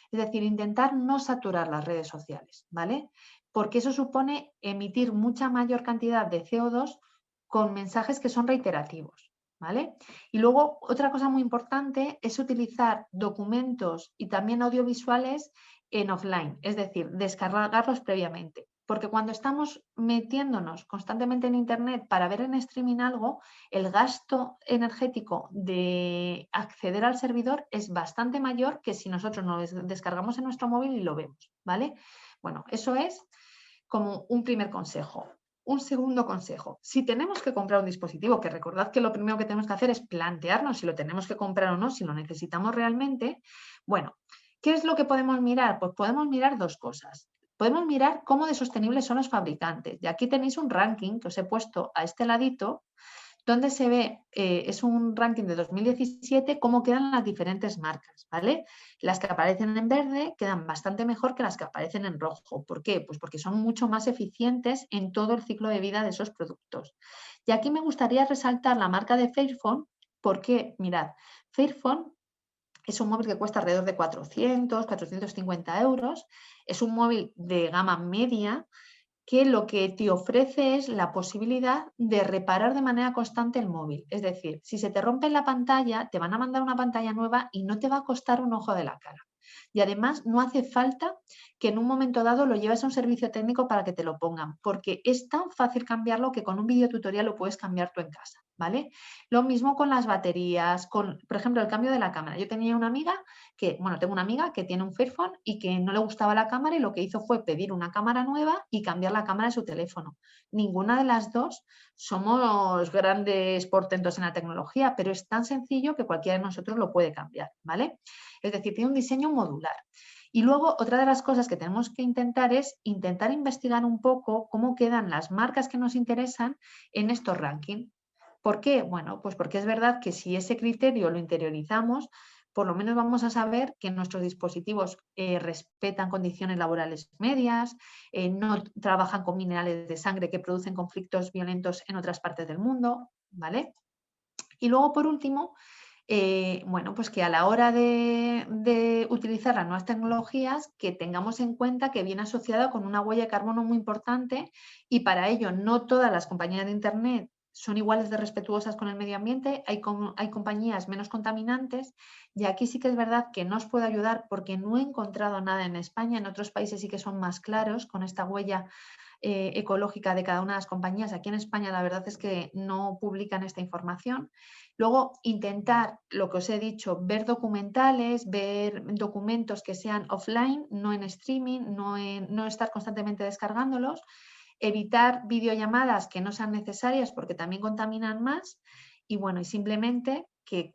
Es decir, intentar no saturar las redes sociales, ¿vale? Porque eso supone emitir mucha mayor cantidad de CO2 con mensajes que son reiterativos, ¿vale? Y luego, otra cosa muy importante es utilizar documentos y también audiovisuales en offline, es decir, descargarlos previamente. Porque cuando estamos metiéndonos constantemente en Internet para ver en streaming algo, el gasto energético de acceder al servidor es bastante mayor que si nosotros nos descargamos en nuestro móvil y lo vemos, ¿vale? Bueno, eso es como un primer consejo. Un segundo consejo, si tenemos que comprar un dispositivo, que recordad que lo primero que tenemos que hacer es plantearnos si lo tenemos que comprar o no, si lo necesitamos realmente, bueno, ¿qué es lo que podemos mirar? Pues podemos mirar dos cosas. Podemos mirar cómo de sostenibles son los fabricantes. Y aquí tenéis un ranking que os he puesto a este ladito, donde se ve, es un ranking de 2017, cómo quedan las diferentes marcas, ¿vale? Las que aparecen en verde quedan bastante mejor que las que aparecen en rojo. ¿Por qué? Pues porque son mucho más eficientes en todo el ciclo de vida de esos productos. Y aquí me gustaría resaltar la marca de Fairphone, porque, mirad, Fairphone es un móvil que cuesta alrededor de 450 euros, es un móvil de gama media, que lo que te ofrece es la posibilidad de reparar de manera constante el móvil. Es decir, si se te rompe la pantalla, te van a mandar una pantalla nueva y no te va a costar un ojo de la cara. Y además no hace falta que en un momento dado lo lleves a un servicio técnico para que te lo pongan, porque es tan fácil cambiarlo que con un videotutorial lo puedes cambiar tú en casa, ¿vale? Lo mismo con las baterías, con, por ejemplo, el cambio de la cámara. Yo tenía una amiga que, bueno, tengo una amiga que tiene un Fairphone y que no le gustaba la cámara y lo que hizo fue pedir una cámara nueva y cambiar la cámara de su teléfono. Ninguna de las dos somos grandes portentos en la tecnología, pero es tan sencillo que cualquiera de nosotros lo puede cambiar, ¿vale? Es decir, tiene un diseño modular. Y luego, otra de las cosas que tenemos que intentar es intentar investigar un poco cómo quedan las marcas que nos interesan en estos rankings. ¿Por qué? Bueno, pues porque es verdad que si ese criterio lo interiorizamos, por lo menos vamos a saber que nuestros dispositivos respetan condiciones laborales medias, no trabajan con minerales de sangre que producen conflictos violentos en otras partes del mundo, ¿vale? Y luego, por último, bueno, pues que a la hora de utilizar las nuevas tecnologías, que tengamos en cuenta que viene asociada con una huella de carbono muy importante y para ello no todas las compañías de Internet son iguales de respetuosas con el medio ambiente, hay compañías menos contaminantes y aquí sí que es verdad que no os puedo ayudar porque no he encontrado nada en España, en otros países sí que son más claros con esta huella ecológica de cada una de las compañías. Aquí en España la verdad es que no publican esta información. Luego, intentar, lo que os he dicho, ver documentales, ver documentos que sean offline, no en streaming, no estar constantemente descargándolos, evitar videollamadas que no sean necesarias porque también contaminan más y bueno, y simplemente que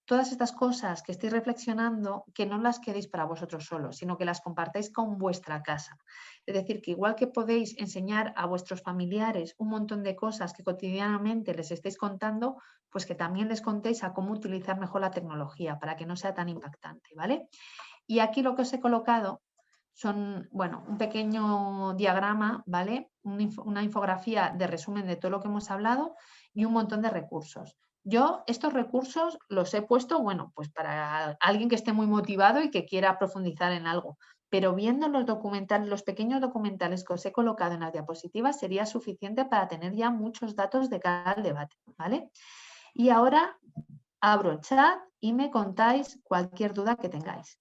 todas estas cosas que estoy reflexionando, que no las quedéis para vosotros solos, sino que las compartáis con vuestra casa. Es decir, que igual que podéis enseñar a vuestros familiares un montón de cosas que cotidianamente les estáis contando, pues que también les contéis a cómo utilizar mejor la tecnología para que no sea tan impactante, ¿vale? Y aquí lo que os he colocado son, bueno, un pequeño diagrama, ¿vale? Una infografía de resumen de todo lo que hemos hablado y un montón de recursos. Yo estos recursos los he puesto, bueno, pues para alguien que esté muy motivado y que quiera profundizar en algo, pero viendo los documentales, los pequeños documentales que os he colocado en las diapositivas sería suficiente para tener ya muchos datos de cara al debate, ¿vale? Y ahora abro el chat y me contáis cualquier duda que tengáis.